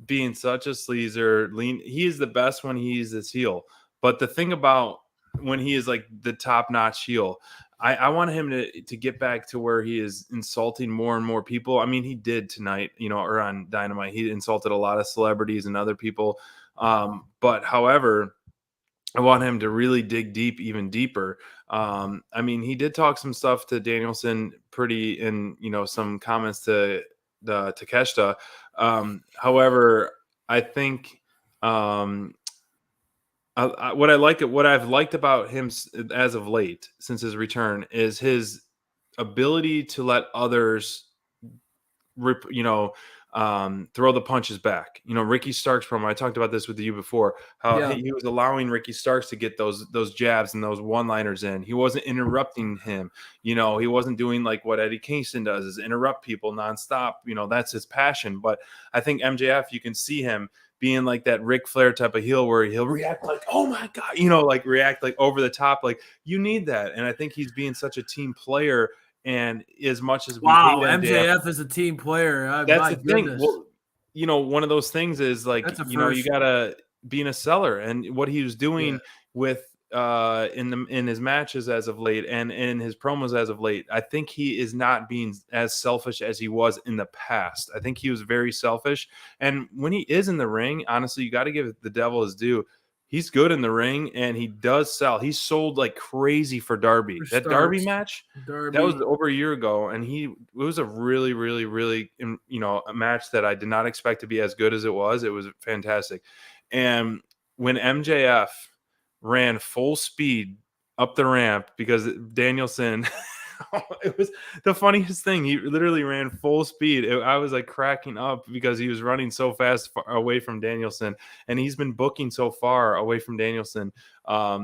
being such a sleazer. He is the best when he's this heel. But the thing about when he is like the top-notch heel, I want him to get back to where he is insulting more and more people. I mean, he did tonight, or on Dynamite. He insulted a lot of celebrities and other people. But however, I want him to really dig deep, even deeper. I mean, he did talk some stuff to Danielson in some comments to Takeshita. However, I think what I've liked about him as of late since his return is his ability to let others throw the punches back. Ricky Starks promo, I talked about this with you before, how he was allowing Ricky Starks to get those jabs and those one-liners in. He wasn't interrupting him. He wasn't doing like what Eddie Kingston does, is interrupt people nonstop. That's his passion. But I think MJF, you can see him being like that Ric Flair type of heel where he'll react like, oh my God, like react like over the top. Like you need that. And I think he's being such a team player. And as much as we hate MJF is a team player. That's the thing. Well, one of those things is like, you gotta be in a seller. And what he was doing with in his matches as of late and in his promos as of late, I think he is not being as selfish as he was in the past. I think he was very selfish. And when he is in the ring, honestly, you got to give the devil his due. He's good in the ring and he does sell. He sold like crazy for Darby. That Darby match, that was over a year ago. And it was a really, really, really, a match that I did not expect to be as good as it was. It was fantastic. And when MJF ran full speed up the ramp because Danielson, it was the funniest thing. He literally ran full speed. I was like cracking up because he was running so fast away from Danielson, and he's been booking so far away from Danielson. I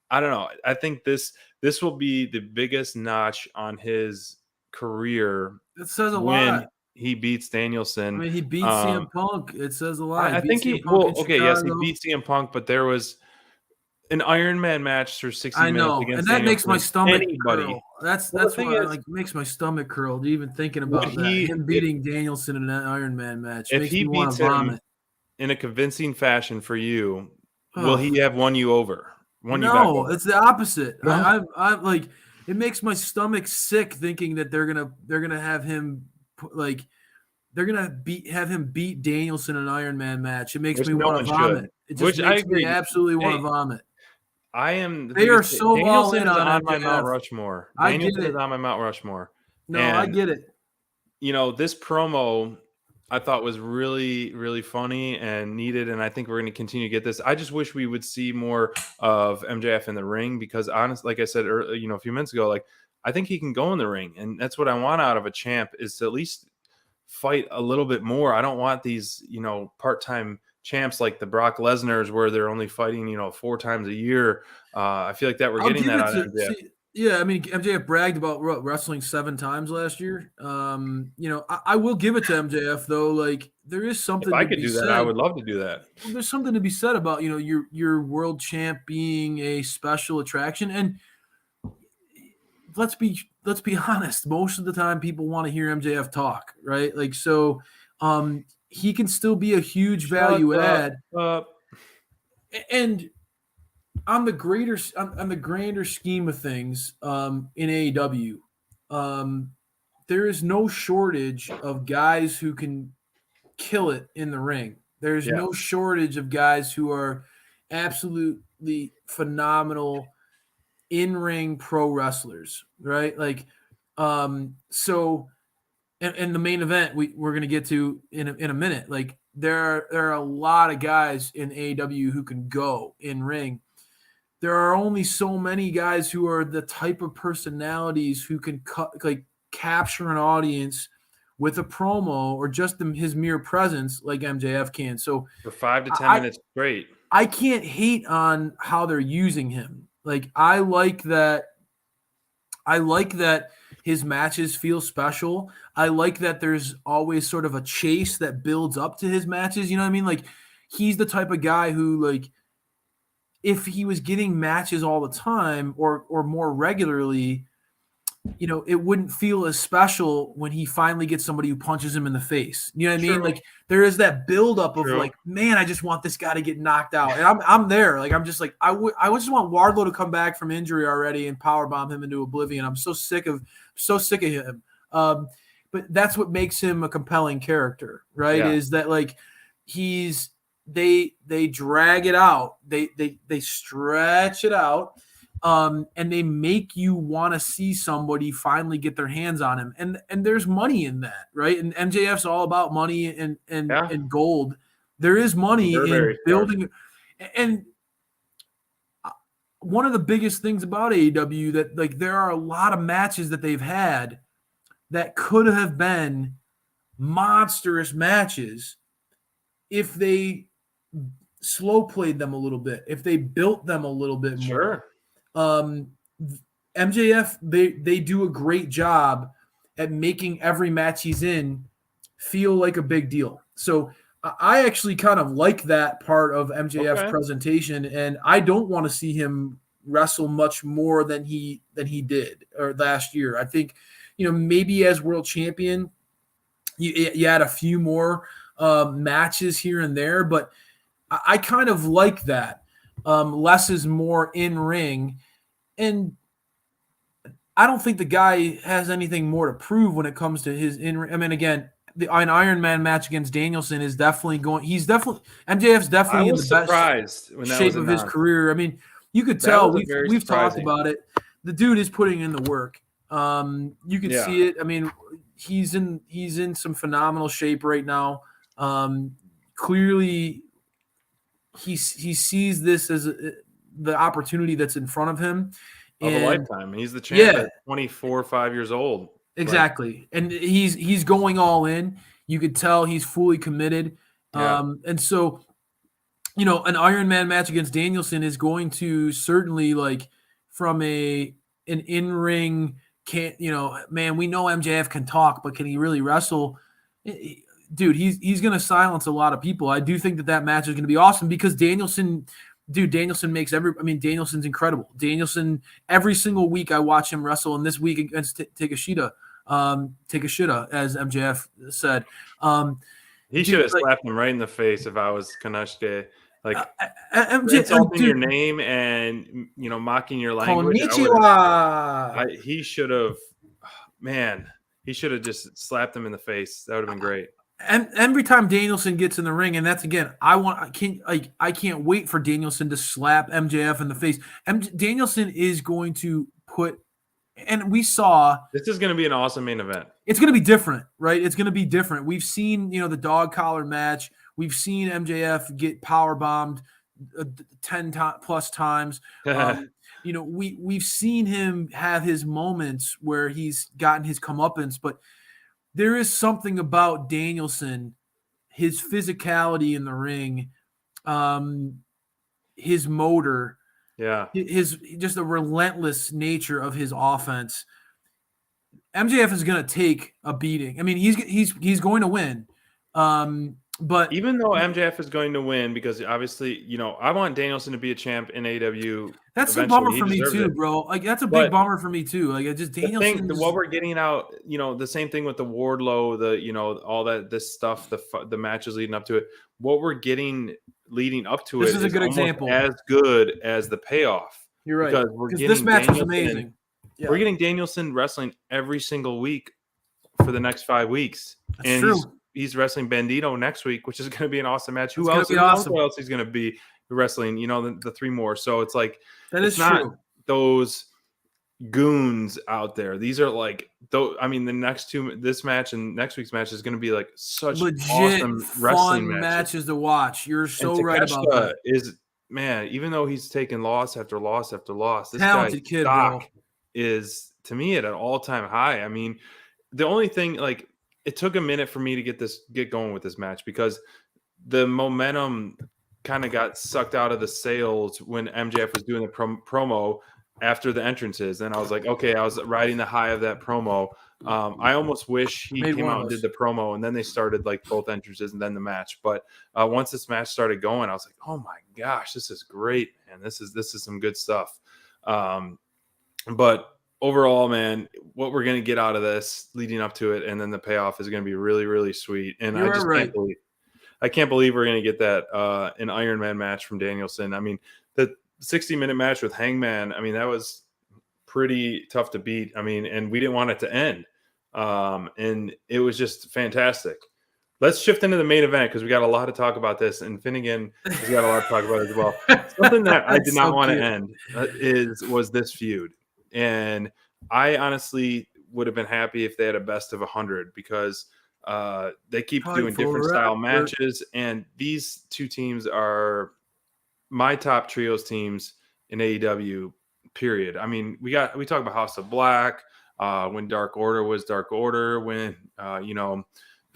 don't know. I think this will be the biggest notch on his career. It says a lot. He beats Danielson. I mean, he beats CM Punk. It says a lot. I think he beat CM Punk, but there was an Iron Man match for 60 I minutes know, against and that Danielson, makes my stomach anybody. curl. That's Well, the what thing is, makes my stomach curl even thinking about that. Him beating Danielson in an Iron Man match if makes he me want beats to him vomit. in a convincing fashion for you, will he have won you over? Won you back No, over? it's the opposite. No? I like it makes my stomach sick thinking that they're gonna have him have him beat Danielson in an Iron Man match. It makes Which me no want one to vomit. should. It just Which I makes me agree. absolutely want Hey, to vomit. I am the They are biggest so all Danielson in is on on my MJF. Mount Rushmore. I get Danielson it. is on my Mount Rushmore. No, I And get it. this promo I thought was really, really funny and needed, and I think we're going to continue to get this. I just wish we would see more of MJF in the ring because, honestly, like I said, a few minutes ago, like I think he can go in the ring, and that's what I want out of a champ is to at least fight a little bit more. I don't want these, part-time champs like the Brock Lesnar's where they're only fighting, 4 times a year. I feel like that we're I'll getting give that it out of to MJF. yeah. I mean, MJF bragged about wrestling 7 times last year. I will give it to MJF though. Like there is something If I to could be do said. that, I would love to do that. Well, there's something to be said about your world champ being a special attraction, and let's be honest. Most of the time, people want to hear MJF talk, right? Like so, he can still be a huge value add. And on the grander scheme of things, in AEW, there is no shortage of guys who can kill it in the ring. There's no shortage of guys who are absolutely phenomenal in-ring pro wrestlers, right? Like, so, and the main event we're going to get to in a minute. Like, there are a lot of guys in AEW who can go in ring. There are only so many guys who are the type of personalities who can capture an audience with a promo or just his mere presence like MJF can. So for 5 to 10 minutes, great. I can't hate on how they're using him. Like I like that his matches feel special. I like that there's always sort of a chase that builds up to his matches. You know what I mean? Like he's the type of guy who like if he was getting matches all the time or more regularly, it wouldn't feel as special when he finally gets somebody who punches him in the face. You know what I mean? Like there is that buildup of like, man, I just want this guy to get knocked out. And I'm there. Like, I'm just like, I just want Wardlow to come back from injury already and powerbomb him into oblivion. I'm so sick of him. But that's what makes him a compelling character, right? Yeah. Is that like, they drag it out. They stretch it out. And they make you want to see somebody finally get their hands on him. And there's money in that, right? And MJF's all about money and gold. There is money in building. And one of the biggest things about AEW that like there are a lot of matches that they've had that could have been monstrous matches if they slow played them a little bit, if they built them a little bit more. Sure. MJF, they do a great job at making every match he's in feel like a big deal. So I actually kind of like that part of MJF's presentation, and I don't want to see him wrestle much more than he did or last year. I think, maybe as world champion, you had a few more matches here and there, but I kind of like that. Less is more in ring. And I don't think the guy has anything more to prove when it comes to his in. I mean, again, an Iron Man match against Danielson is definitely going. MJF's definitely in the best shape of his career. I mean, you could tell we've talked about it. The dude is putting in the work. You can see it. I mean, he's in some phenomenal shape right now. Clearly, he sees this as the opportunity that's in front of him of a lifetime. He's the champ at 24, 5 years old. Exactly. And he's going all in. You could tell he's fully committed. And so, an Iron Man match against Danielson is going to certainly like from an in-ring man, we know MJF can talk, but can he really wrestle? Dude, he's going to silence a lot of people. I do think that match is going to be awesome because Danielson dude, Danielson Danielson's incredible. Danielson, every single week I watch him wrestle, and this week against Takeshita, as MJF said. He should have slapped him right in the face if I was Konosuke. Like insulting your name and mocking your language. He should have, man. He should have just slapped him in the face. That would have been great. And every time Danielson gets in the ring, and that's again, I can't wait for Danielson to slap MJF in the face. Danielson is going to put, and we saw this is going to be an awesome main event. It's going to be different, right? It's going to be different. We've seen, the dog collar match. We've seen MJF get power bombed 10 plus times. We've seen him have his moments where he's gotten his comeuppance, but there is something about Danielson, his physicality in the ring, his motor, his just the relentless nature of his offense. MJF is going to take a beating. I mean, he's going to win. But even though MJF is going to win, because obviously, I want Danielson to be a champ in AEW. That's a bummer for me too, bro. Like that's a big bummer for me too. Like just Danielson. What we're getting out, the same thing with the Wardlow, all this stuff, the matches leading up to it. What we're getting leading up to this is a good example. As good as the payoff. You're right. Because this match was amazing. Yeah. We're getting Danielson wrestling every single week for the next 5 weeks. That's true. He's wrestling Bandito next week, which is going to be an awesome match. Who else he's going to be wrestling? The three more. So it's like that is not true. Those goons out there. These are like this match and next week's match is going to be like such legit awesome wrestling matches to watch. You're so right about that. Man, even though he's taken loss after loss after loss, this talented kid, bro, is to me at an all-time high. I mean, the only thing it took a minute for me to get going with this match because the momentum kind of got sucked out of the sails when MJF was doing the promo after the entrances. And I was like, okay, I was riding the high of that promo. I almost wish he came out and did the promo and then they started like both entrances and then the match. But once this match started going, I was like, oh my gosh, this is great, man. This is some good stuff. But overall, man, what we're going to get out of this leading up to it and then the payoff is going to be really, really sweet. And I can't believe we're going to get that an Iron Man match from Danielson. I mean, the 60-minute match with Hangman, I mean, that was pretty tough to beat. I mean, and we didn't want it to end. And it was just fantastic. Let's shift into the main event because we got a lot to talk about this. And Finnegan has got a lot to talk about as well. Something that I did not want to end was this feud. And I honestly would have been happy if they had a best of 100 because they keep doing different style matches. And these two teams are my top trios teams in AEW, period. I mean, we talk about House of Black, when Dark Order was Dark Order, when,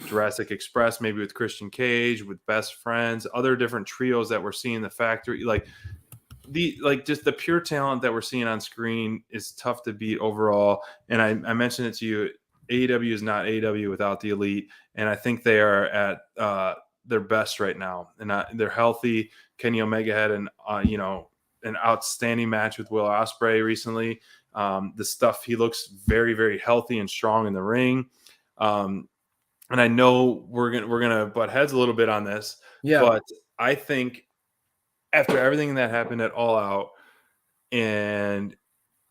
Jurassic Express, maybe with Christian Cage, with Best Friends, other different trios that we're seeing the factory, just the pure talent that we're seeing on screen is tough to beat overall. And I mentioned it to you, AEW is not AEW without the Elite. And I think they are at their best right now. And they're healthy. Kenny Omega had an outstanding match with Will Ospreay recently. The stuff, he looks very, very healthy and strong in the ring. And I know we're gonna butt heads a little bit on this, but I think after everything that happened at All Out and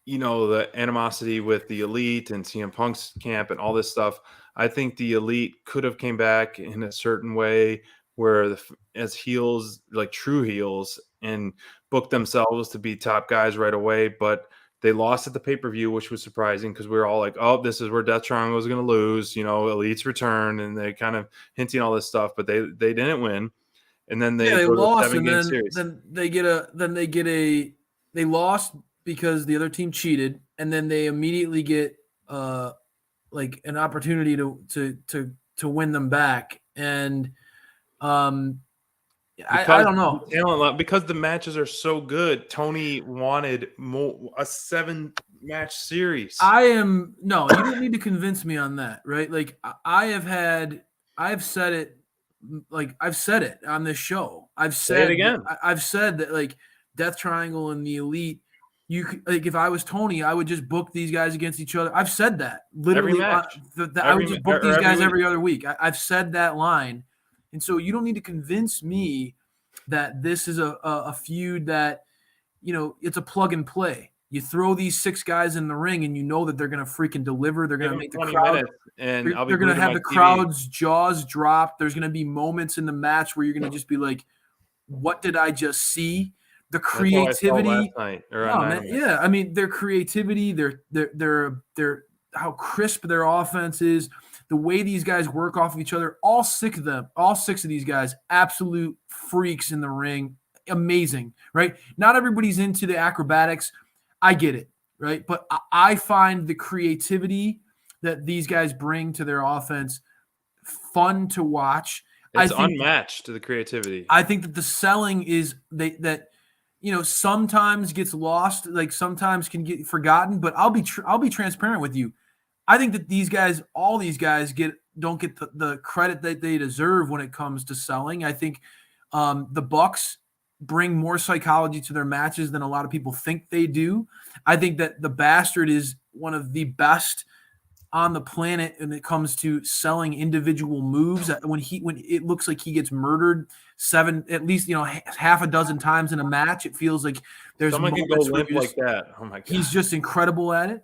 the animosity with the Elite and CM Punk's camp and all this stuff, I think the Elite could have came back in a certain way where as heels, like true heels, and booked themselves to be top guys right away, but they lost at the pay-per-view, which was surprising because we were all like, oh, this is where Death Triangle is going to lose, Elite's return, and they kind of hinting all this stuff, but they didn't win. And then they lost, and then they lost because the other team cheated, and then they immediately get an opportunity to win them back. And I don't know. Because the matches are so good, Tony wanted a 7-match series. You don't need to convince me on that, right? Like I've said it like I've said it on this show. Say it again. I've said that like Death Triangle and the Elite. You could, like, if I was Tony, I would just book these guys against each other. I've said that literally. I would just book these guys every other week. I've said that line, and so you don't need to convince me that this is a feud that, you know, it's a plug and play. You throw these 6 guys in the ring, and you know that they're going to freaking deliver. They're going to make the crowd. And they're going to have the crowd's jaws drop. There's going to be moments in the match where you're going to just be like, "What did I just see?" The creativity. Yeah, I mean, their creativity, their how crisp their offense is, the way these guys work off of each other. All 6 of these guys, absolute freaks in the ring. Amazing, right? Not everybody's into the acrobatics. I get it, right? But I find the creativity that these guys bring to their offense fun to watch. It's unmatched to the creativity. I think that the selling is that you know, sometimes gets lost, like sometimes can get forgotten. But I'll be transparent with you. I think that these guys, all these guys, don't get the credit that they deserve when it comes to selling. I think the Bucks bring more psychology to their matches than a lot of people think they do. I think that the Bastard is one of the best on the planet when it comes to selling individual moves. When it looks like he gets murdered at least, you know, half a dozen times in a match, it feels like there's someone can go limp like that. Oh my god, he's just incredible at it.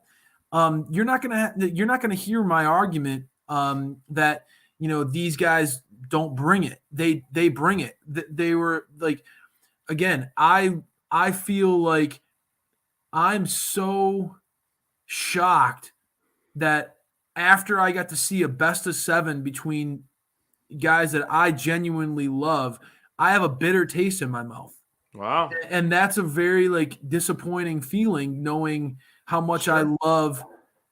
You're not gonna hear my argument that, you know, these guys don't bring it. They bring it. They were like, again, I feel like I'm so shocked that after I got to see a best of 7 between guys that I genuinely love, I have a bitter taste in my mouth. Wow. And that's a very like disappointing feeling, knowing how much I love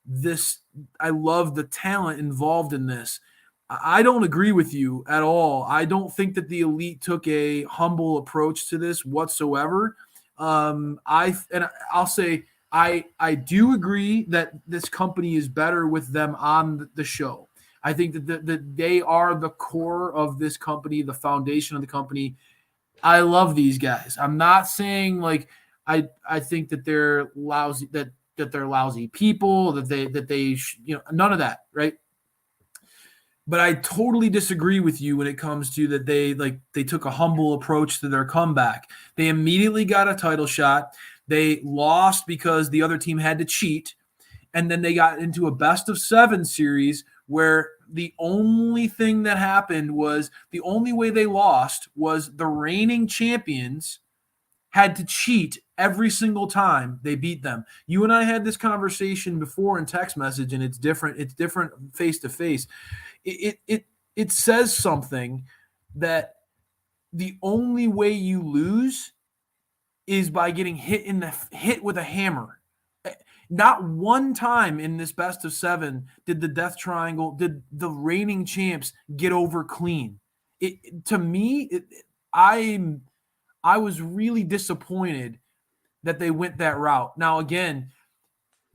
this. I love the talent involved in this. I don't agree with you at all. I don't think that the Elite took a humble approach to this whatsoever. I'll say I do agree that this company is better with them on the show. I think that they are the core of this company, the foundation of the company. I love these guys. I'm not saying like I think that they're lousy, that they're lousy people, that they you know, none of that, right? But I totally disagree with you when it comes to that they took a humble approach to their comeback. They immediately got a title shot. They lost because the other team had to cheat. And then they got into a best of 7 series where the only thing that happened was the only way they lost was the reigning champions had to cheat every single time they beat them. You and I had this conversation before in text message, and it's different. It's different face to face. It says something that the only way you lose is by getting hit with a hammer. Not one time in this best of 7 did the Death Triangle, did the reigning champs get over clean. To me, I was really disappointed that they went that route. Now, again,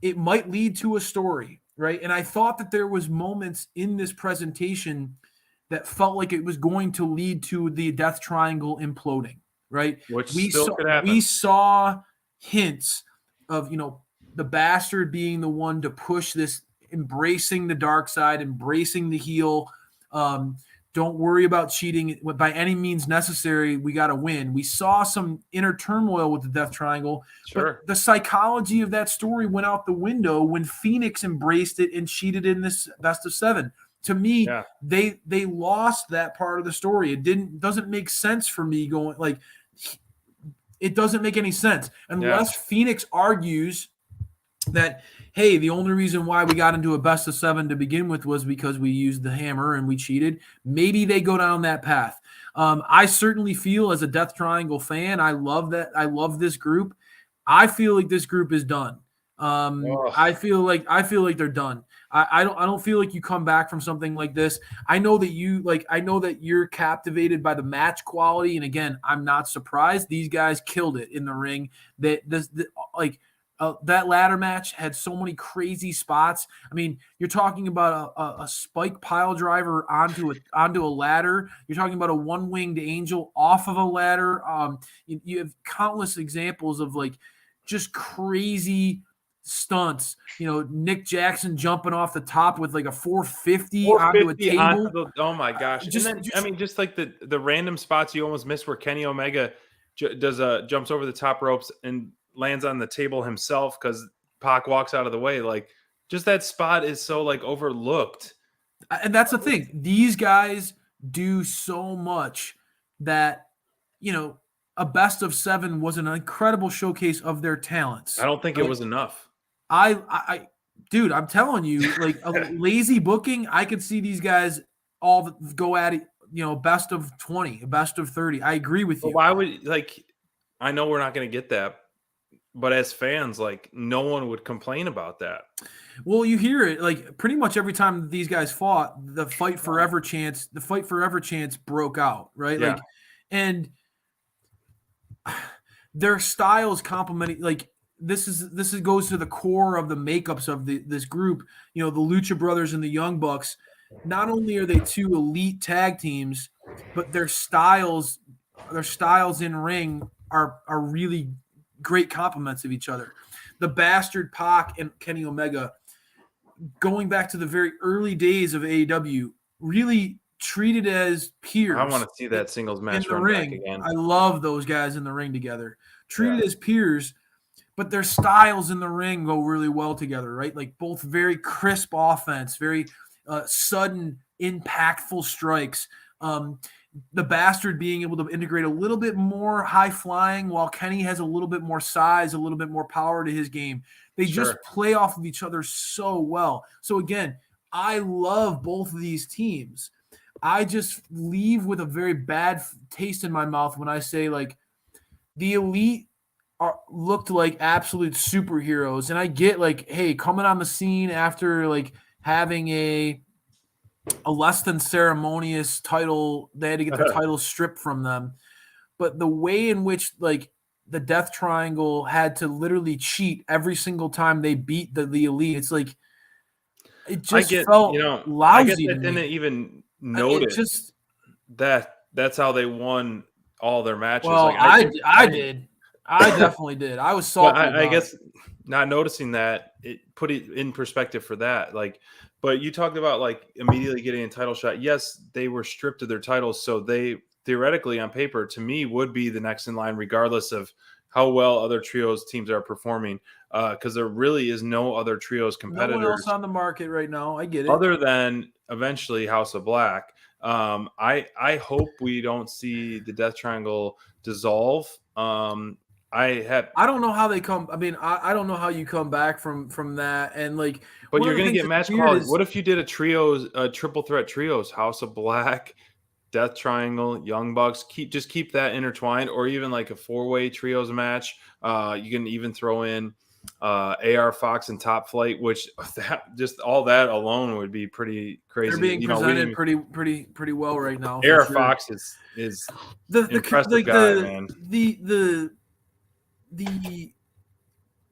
it might lead to a story, right? And I thought that there was moments in this presentation that felt like it was going to lead to the Death Triangle imploding, right? Which could happen. We saw hints of, you know, the Bastard being the one to push this, embracing the dark side, embracing the heel. Don't worry about cheating by any means necessary. We got to win. We saw some inner turmoil with the Death Triangle. Sure. But the psychology of that story went out the window when Phoenix embraced it and cheated in this best of 7. To me, they lost that part of the story. It doesn't make sense for me going like it doesn't make any sense unless Phoenix argues that, hey, the only reason why we got into a best of 7 to begin with was because we used the hammer and we cheated. Maybe they go down that path. I certainly feel as a Death Triangle fan, I love that. I love this group. I feel like this group is done. I feel like they're done. I don't feel like you come back from something like this. I know that you're captivated by the match quality. And again, I'm not surprised. These guys killed it in the ring. That ladder match had so many crazy spots. I mean, you're talking about a spike pile driver onto a ladder. You're talking about a one-winged angel off of a ladder. You have countless examples of like just crazy stunts. Nick Jackson jumping off the top with like a 450 onto a table. Oh my gosh! Just like the random spots you almost miss where Kenny Omega jumps over the top ropes and lands on the table himself because Pac walks out of the way. Like, just that spot is so like overlooked. And that's the thing. These guys do so much that, a best of 7 was an incredible showcase of their talents. I don't think it was enough. Dude, I'm telling you, like a lazy booking, I could see these guys all go at it, best of 20, best of 30. I agree with you. Why would, I know we're not going to get that, but as fans, no one would complain about that. Well, you hear it like pretty much every time these guys fought, the fight forever chance broke out, right? Yeah. And their styles complementing, this goes to the core of the makeups of this group. The Lucha Brothers and the Young Bucks. Not only are they two elite tag teams, but their styles in ring are really great compliments of each other. The Bastard Pac and Kenny Omega, going back to the very early days of AEW, really treated as peers. I want to see that singles match in the ring. Back again. I love those guys in the ring together. Treated as peers, but their styles in the ring go really well together, right? Like both very crisp offense, very sudden, impactful strikes. The Bastard being able to integrate a little bit more high flying, while Kenny has a little bit more size, a little bit more power to his game. They just play off of each other so well. So again, I love both of these teams. I just leave with a very bad taste in my mouth when I say the Elite looked like absolute superheroes. And I get hey, coming on the scene after having a less than ceremonious title, they had to get their title stripped from them. But the way in which the Death Triangle had to literally cheat every single time they beat the Elite, it's it just felt lousy. I guess I didn't even notice that's how they won all their matches. Well, I did. I definitely did. I was salty. I guess not noticing that, it put it in perspective for that. But you talked about immediately getting a title shot. Yes, they were stripped of their titles, so they theoretically on paper to me would be the next in line, regardless of how well other trios teams are performing. Because there really is no other trios competitors. No one else on the market right now. I get it. Other than eventually House of Black. I hope we don't see the Death Triangle dissolve. I don't know how they come. I mean, I don't know how you come back from that. And but you're gonna get match quality. What if you did a triple threat trios, House of Black, Death Triangle, Young Bucks? Keep that intertwined, or even a 4-way trios match. You can even throw in AR Fox and Top Flight, which all that alone would be pretty crazy. They're being presented pretty well right now. AR Fox is the impressive guy, man. The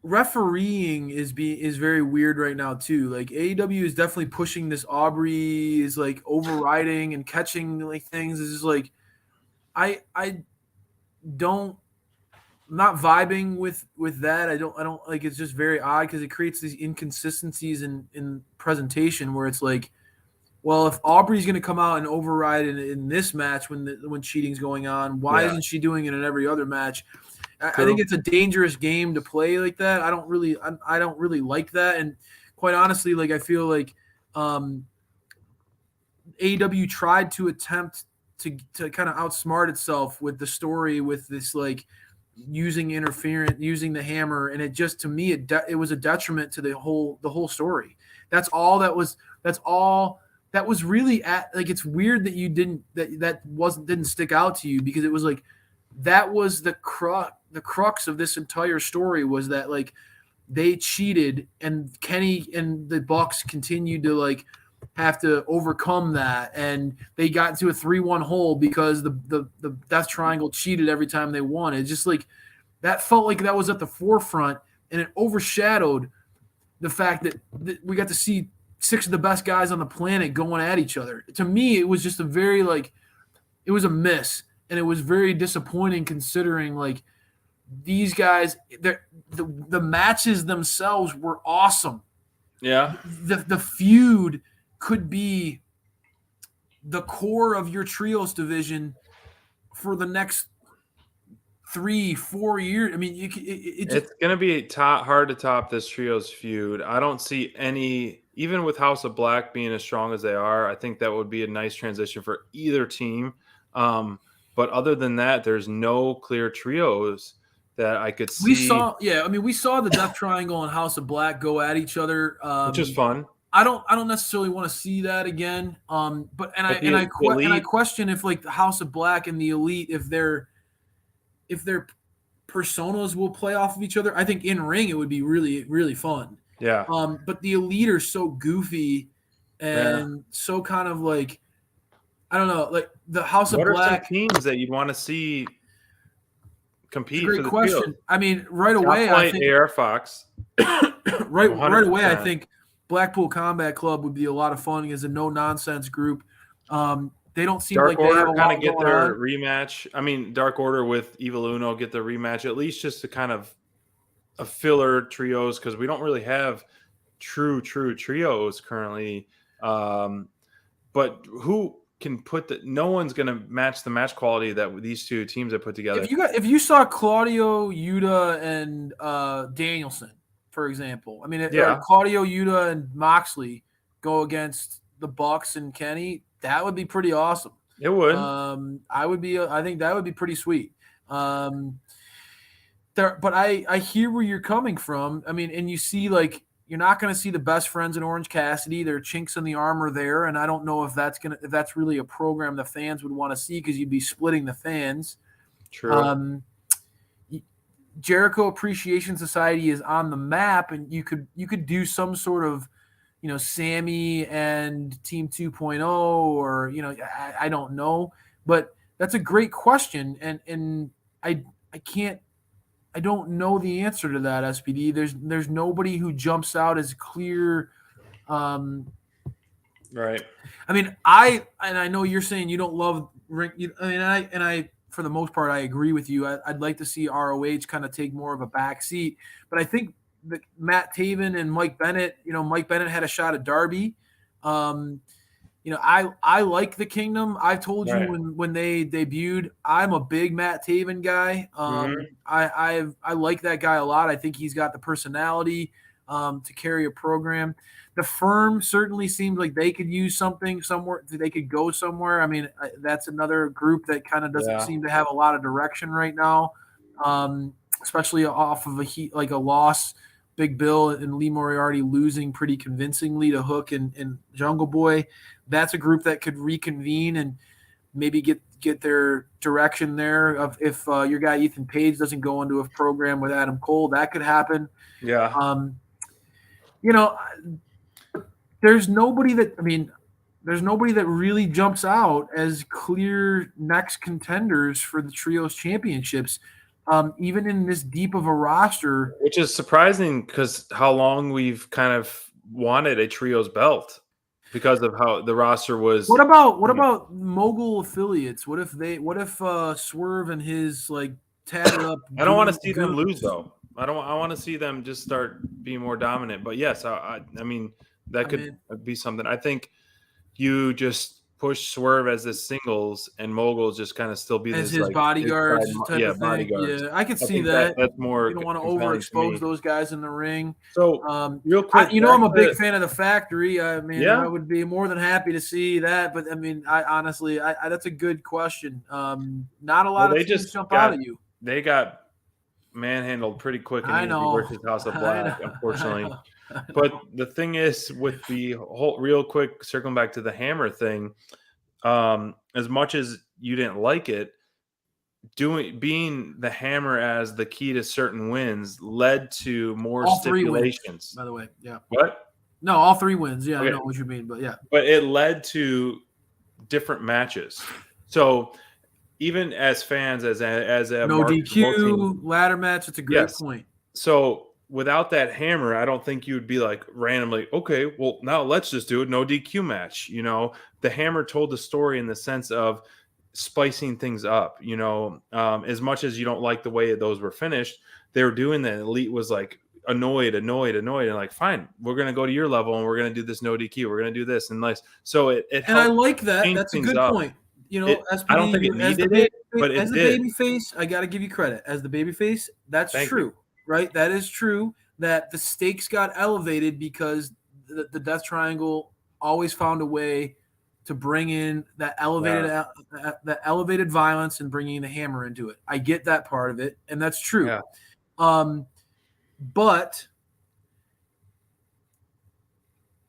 refereeing is very weird right now too. AEW is definitely pushing this. Aubrey is overriding and catching things. It's just I'm not vibing with that. I don't it's just very odd because it creates these inconsistencies in presentation where it's well, if Aubrey's going to come out and override in this match when cheating's going on, why isn't she doing it in every other match? I think it's a dangerous game to play like that. I don't really like that. And quite honestly, I feel AEW tried to attempt to kind of outsmart itself with the story, with this using interference, using the hammer, and it just, to me, it was a detriment to the whole story. That's all that was really it's weird that you didn't stick out to you, because it was that was the crux of this entire story, was that they cheated and Kenny and the Bucks continued to have to overcome that, and they got into a 3-1 hole because the Death Triangle cheated every time they won. It's just that felt like that was at the forefront, and it overshadowed the fact that we got to see 6 of the best guys on the planet going at each other. To me, it was just a very it was a miss, and it was very disappointing considering these guys. The matches themselves were awesome. Yeah, the feud could be the core of your trios division for the next 3-4 years. I mean, it's going to be hard to top this trios feud. I don't see any, even with House of Black being as strong as they are, I think that would be a nice transition for either team. But other than that, there's no clear trios that I could see. We saw the Death Triangle and House of Black go at each other, which is fun. I don't necessarily want to see that again. I question if the House of Black and the Elite, if their personas will play off of each other. I think in ring it would be really, really fun. Yeah. But the Elite are so goofy and so kind of I don't know, the House of Black. What are some teams that you'd want to see compete? Great for the question. field? I mean, right away, I think AR Fox. right away, I think Blackpool Combat Club would be a lot of fun as a no nonsense group. They don't seem Dark like Order they have a kind lot of get going their on. rematch. I mean, Dark Order with Evil Uno get their rematch, at least just to kind of a filler trios, because we don't really have true trios currently. But who can put no one's going to match the match quality that these two teams have put together. If you saw Claudio, Yuta, and Danielson, for example, I mean, Claudio, Yuta, and Moxley go against the Bucks and Kenny, that would be pretty awesome. It would. I think that would be pretty sweet. But I hear where you're coming from. I mean, and you see you're not going to see the best friends in Orange Cassidy. There are chinks in the armor there, and I don't know if that's really a program the fans would want to see, because you'd be splitting the fans. True. Jericho Appreciation Society is on the map, and you could do some sort of Sammy and Team 2.0, or I don't know, but that's a great question, and I don't know the answer to that, SPD. There's nobody who jumps out as clear. Right. I mean, I know you're saying you don't love ring. I for the most part I agree with you. I'd like to see ROH kind of take more of a back seat, but I think that Matt Taven and Mike Bennett. Mike Bennett had a shot at Darby. I like the Kingdom. I've told you when they debuted, I'm a big Matt Taven guy. I like that guy a lot. I think he's got the personality to carry a program. The Firm certainly seems like they could use something somewhere. They could go somewhere. I mean, that's another group that kind of doesn't seem to have a lot of direction right now, especially off of a loss. Big Bill and Lee Moriarty losing pretty convincingly to Hook and Jungle Boy. That's a group that could reconvene and maybe get their direction there. If your guy Ethan Page doesn't go into a program with Adam Cole, that could happen. Yeah. There's nobody that really jumps out as clear next contenders for the Trios Championships. Even in this deep of a roster, which is surprising because how long we've kind of wanted a trios belt because of how the roster was. What about mogul affiliates? What if Swerve and his tatted up? I don't want to see them lose though. I want to see them just start being more dominant. But yes, I mean that could be something. I think you just push Swerve as the singles and Mogul just kind of still be as this his bodyguards type of thing. Bodyguards. Yeah, I could see that. That's more. You don't want to overexpose those guys in the ring. So real quick, I'm a big fan of the Factory. I mean, I would be more than happy to see that. But I mean, I honestly, that's a good question. Not a lot of things jump out at you. They got manhandled pretty quick in the versus House of Black, unfortunately. But the thing is, with the whole real quick circling back to the Hammer thing, as much as you didn't like it, being the Hammer as the key to certain wins led to more all stipulations. 3 wins, by the way, yeah. What? No, all 3 wins. Yeah, okay. I know what you mean, but yeah. But it led to different matches. So even as fans, as a no DQ ladder match, it's a great point. So without that hammer, I don't think you would be like randomly, okay, well, now let's just do it. No DQ match. You know, the hammer told the story in the sense of spicing things up, you know, as much as you don't like the way those were finished, they were doing that. Elite was like annoyed, and like, fine, we're going to go to your level and we're going to do this no DQ. We're going to do this. And like, so it and I like that. That's a good point. You know, SPD, I don't think it needed it, but as it a did. baby face, I got to give you credit. As the baby face, that's Thank true, you. right? That is true that the stakes got elevated because the Death Triangle always found a way to bring in that elevated violence and bringing the hammer into it. I get that part of it, and that's true. Yeah. But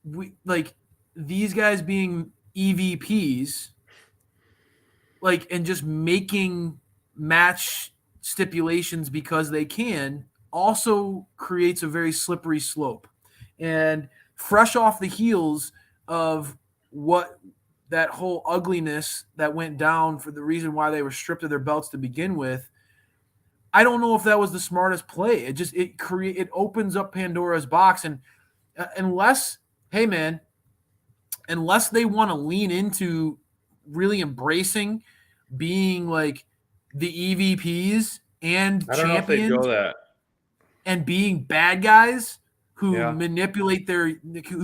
we like these guys being EVPs, like, and just making match stipulations because they can also creates a very slippery slope. And fresh off the heels of what that whole ugliness that went down for the reason why they were stripped of their belts to begin with, I don't know if that was the smartest play. It opens up Pandora's box, and unless they want to lean into really embracing being like the EVPs and I don't know if they champions go that. and being bad guys who Yeah. who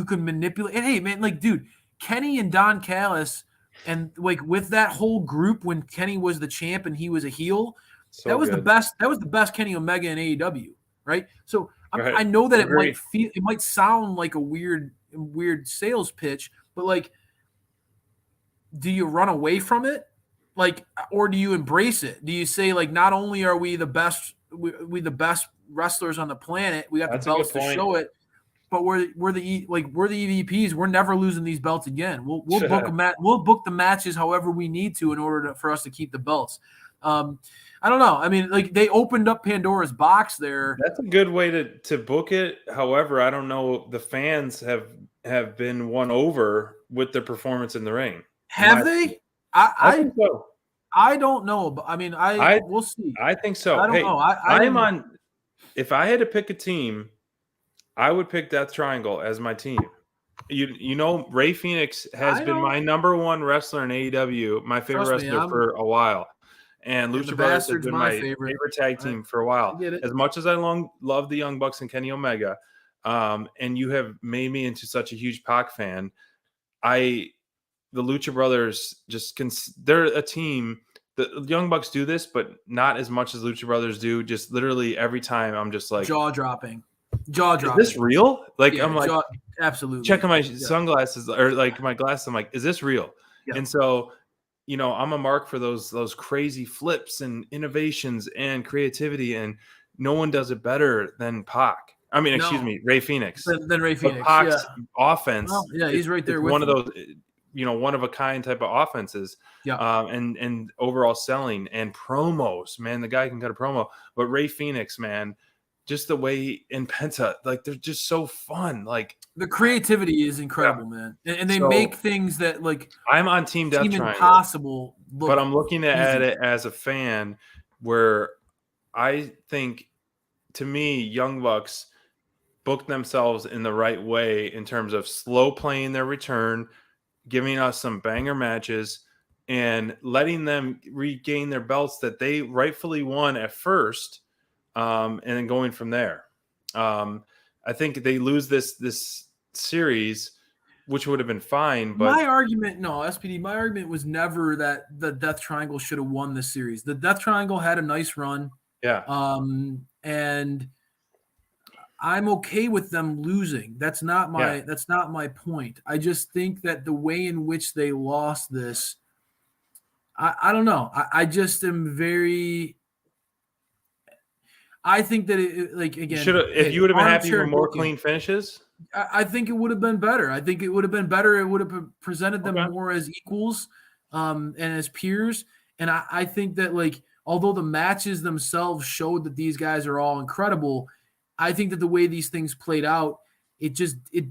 can manipulate. And hey, man, like, dude, Kenny and Don Callis, and like with that whole group when Kenny was the champ and he was a heel, that was the best. That was the best Kenny Omega in AEW, right? So Right. I know that Agreed. it might sound like a weird sales pitch, but like, do you run away from it, like, or do you embrace it? Do you say, like, not only are we the best, we the best wrestlers on the planet, we got That's the a good belts to point. show it, but we're the EVPs. We're never losing these belts again. We'll book the matches however we need to in order for us to keep the belts. I don't know. I mean, like, they opened up Pandora's box there. That's a good way to book it. However, I don't know. The fans have been won over with their performance in the ring. Have they? I think so. I don't know. But I mean, we'll see. I think so. I don't know. I'm on. If I had to pick a team, I would pick Death Triangle as my team. You know, Ray Phoenix has been my number one wrestler in AEW, my favorite wrestler for a while. And Lucha Brothers has been my favorite tag team for a while. As much as I love the Young Bucks and Kenny Omega, and you have made me into such a huge Pac fan, the Lucha Brothers they're a team. The Young Bucks do this, but not as much as Lucha Brothers do. Just literally every time I'm just like jaw dropping. Is this real? Like, yeah, I'm like, absolutely checking my sunglasses or like my glasses. I'm like, is this real? Yeah. And so, you know, I'm a mark for those crazy flips and innovations and creativity, and no one does it better than Pac. I mean, excuse me, Ray Phoenix. Than Ray Phoenix. But Pac's offense, he's right there with one of those, you know, one of a kind type of offenses. Yeah. And overall selling and promos, man, the guy can cut a promo. But Ray Phoenix, man, just the way in Penta, like, they're just so fun. Like, the creativity is incredible, man. And they make things that, like, I'm on Team Death Triangle. Impossible. But I'm looking at it as a fan where I think, to me, Young Bucks booked themselves in the right way in terms of slow playing their return, giving us some banger matches, and letting them regain their belts that they rightfully won at first, and then going from there. I think they lose this series, which would have been fine. But my argument was never that the Death Triangle should have won this series. The Death Triangle had a nice run. Yeah. And I'm okay with them losing. That's not my point. I just think that the way in which they lost this, I don't know. I just am very. I think that if you would have been happy with more clean finishes, I think it would have been better. I think it would have been better. It would have presented them more as equals, and as peers. And I think that, like, although the matches themselves showed that these guys are all incredible, I think that the way these things played out, it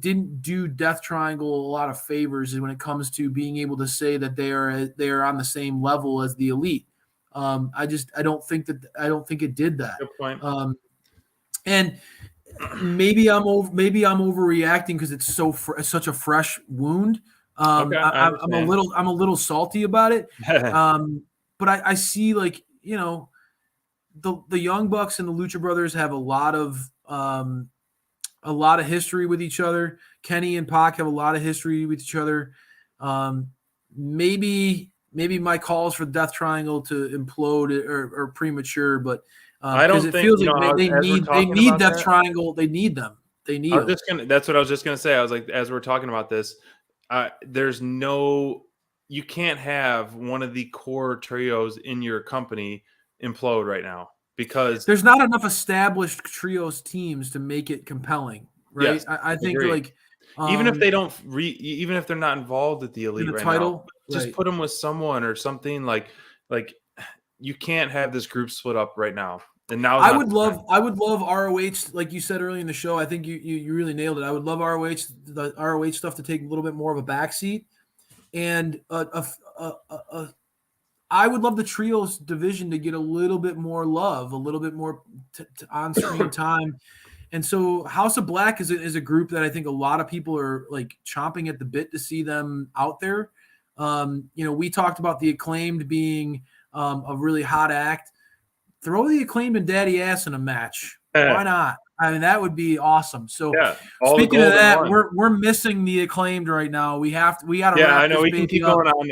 didn't do Death Triangle a lot of favors when it comes to being able to say that they are on the same level as the Elite. I don't think it did that. Good point. And maybe I'm overreacting because it's such a fresh wound. Okay, I'm a little salty about it. But I see, like, you know, the Young Bucks and the Lucha Brothers have a lot of history with each other. Kenny and Pac have a lot of history with each other. Maybe my calls for Death Triangle to implode are premature, but I don't it think, feels you know, like they need Death that, Triangle. They need them. They need them. That's what I was just gonna say. I was like, as we're talking about this, you can't have one of the core trios in your company implode right now because there's not enough established trios teams to make it compelling, right? Yes, I think agree. like even if they don't even if they're not involved at the Elite in the right title, now, just put them with someone or something like you can't have this group split up right now. And now I would love ROH, like you said earlier in the show. I think you really nailed it. I would love the ROH stuff to take a little bit more of a backseat, and I would love the trios division to get a little bit more love, a little bit more on-screen time. And so House of Black is a group that I think a lot of people are like chomping at the bit to see them out there. You know, we talked about the Acclaimed being a really hot act. Throw the Acclaimed and Daddy Ass in a match. Why not? I mean, that would be awesome. So, speaking of that, we're missing the Acclaimed right now. We got to. Yeah, I know we can keep going on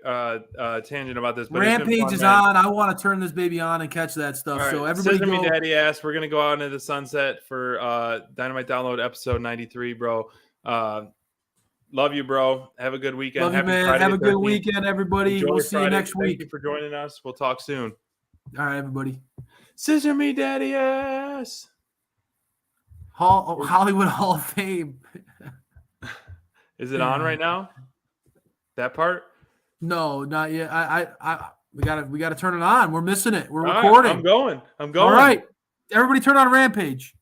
a tangent about this. But Rampage is on. I want to turn this baby on and catch that stuff. Right. So everybody, Scissor Me Daddy Ass. We're gonna go out into the sunset for Dynamite Download episode 93, bro. Love you, bro. Have a good weekend. Love you, man. Friday Have a good 13th. weekend, everybody. Enjoy we'll see Friday. you next week. Thank you for joining us. We'll talk soon. All right, everybody. Scissor Me Daddy Ass. Hollywood Hall of Fame. Is it on right now? That part? No, not yet. We gotta turn it on. We're missing it. We're All recording. Right, I'm going. All right, everybody, turn on Rampage.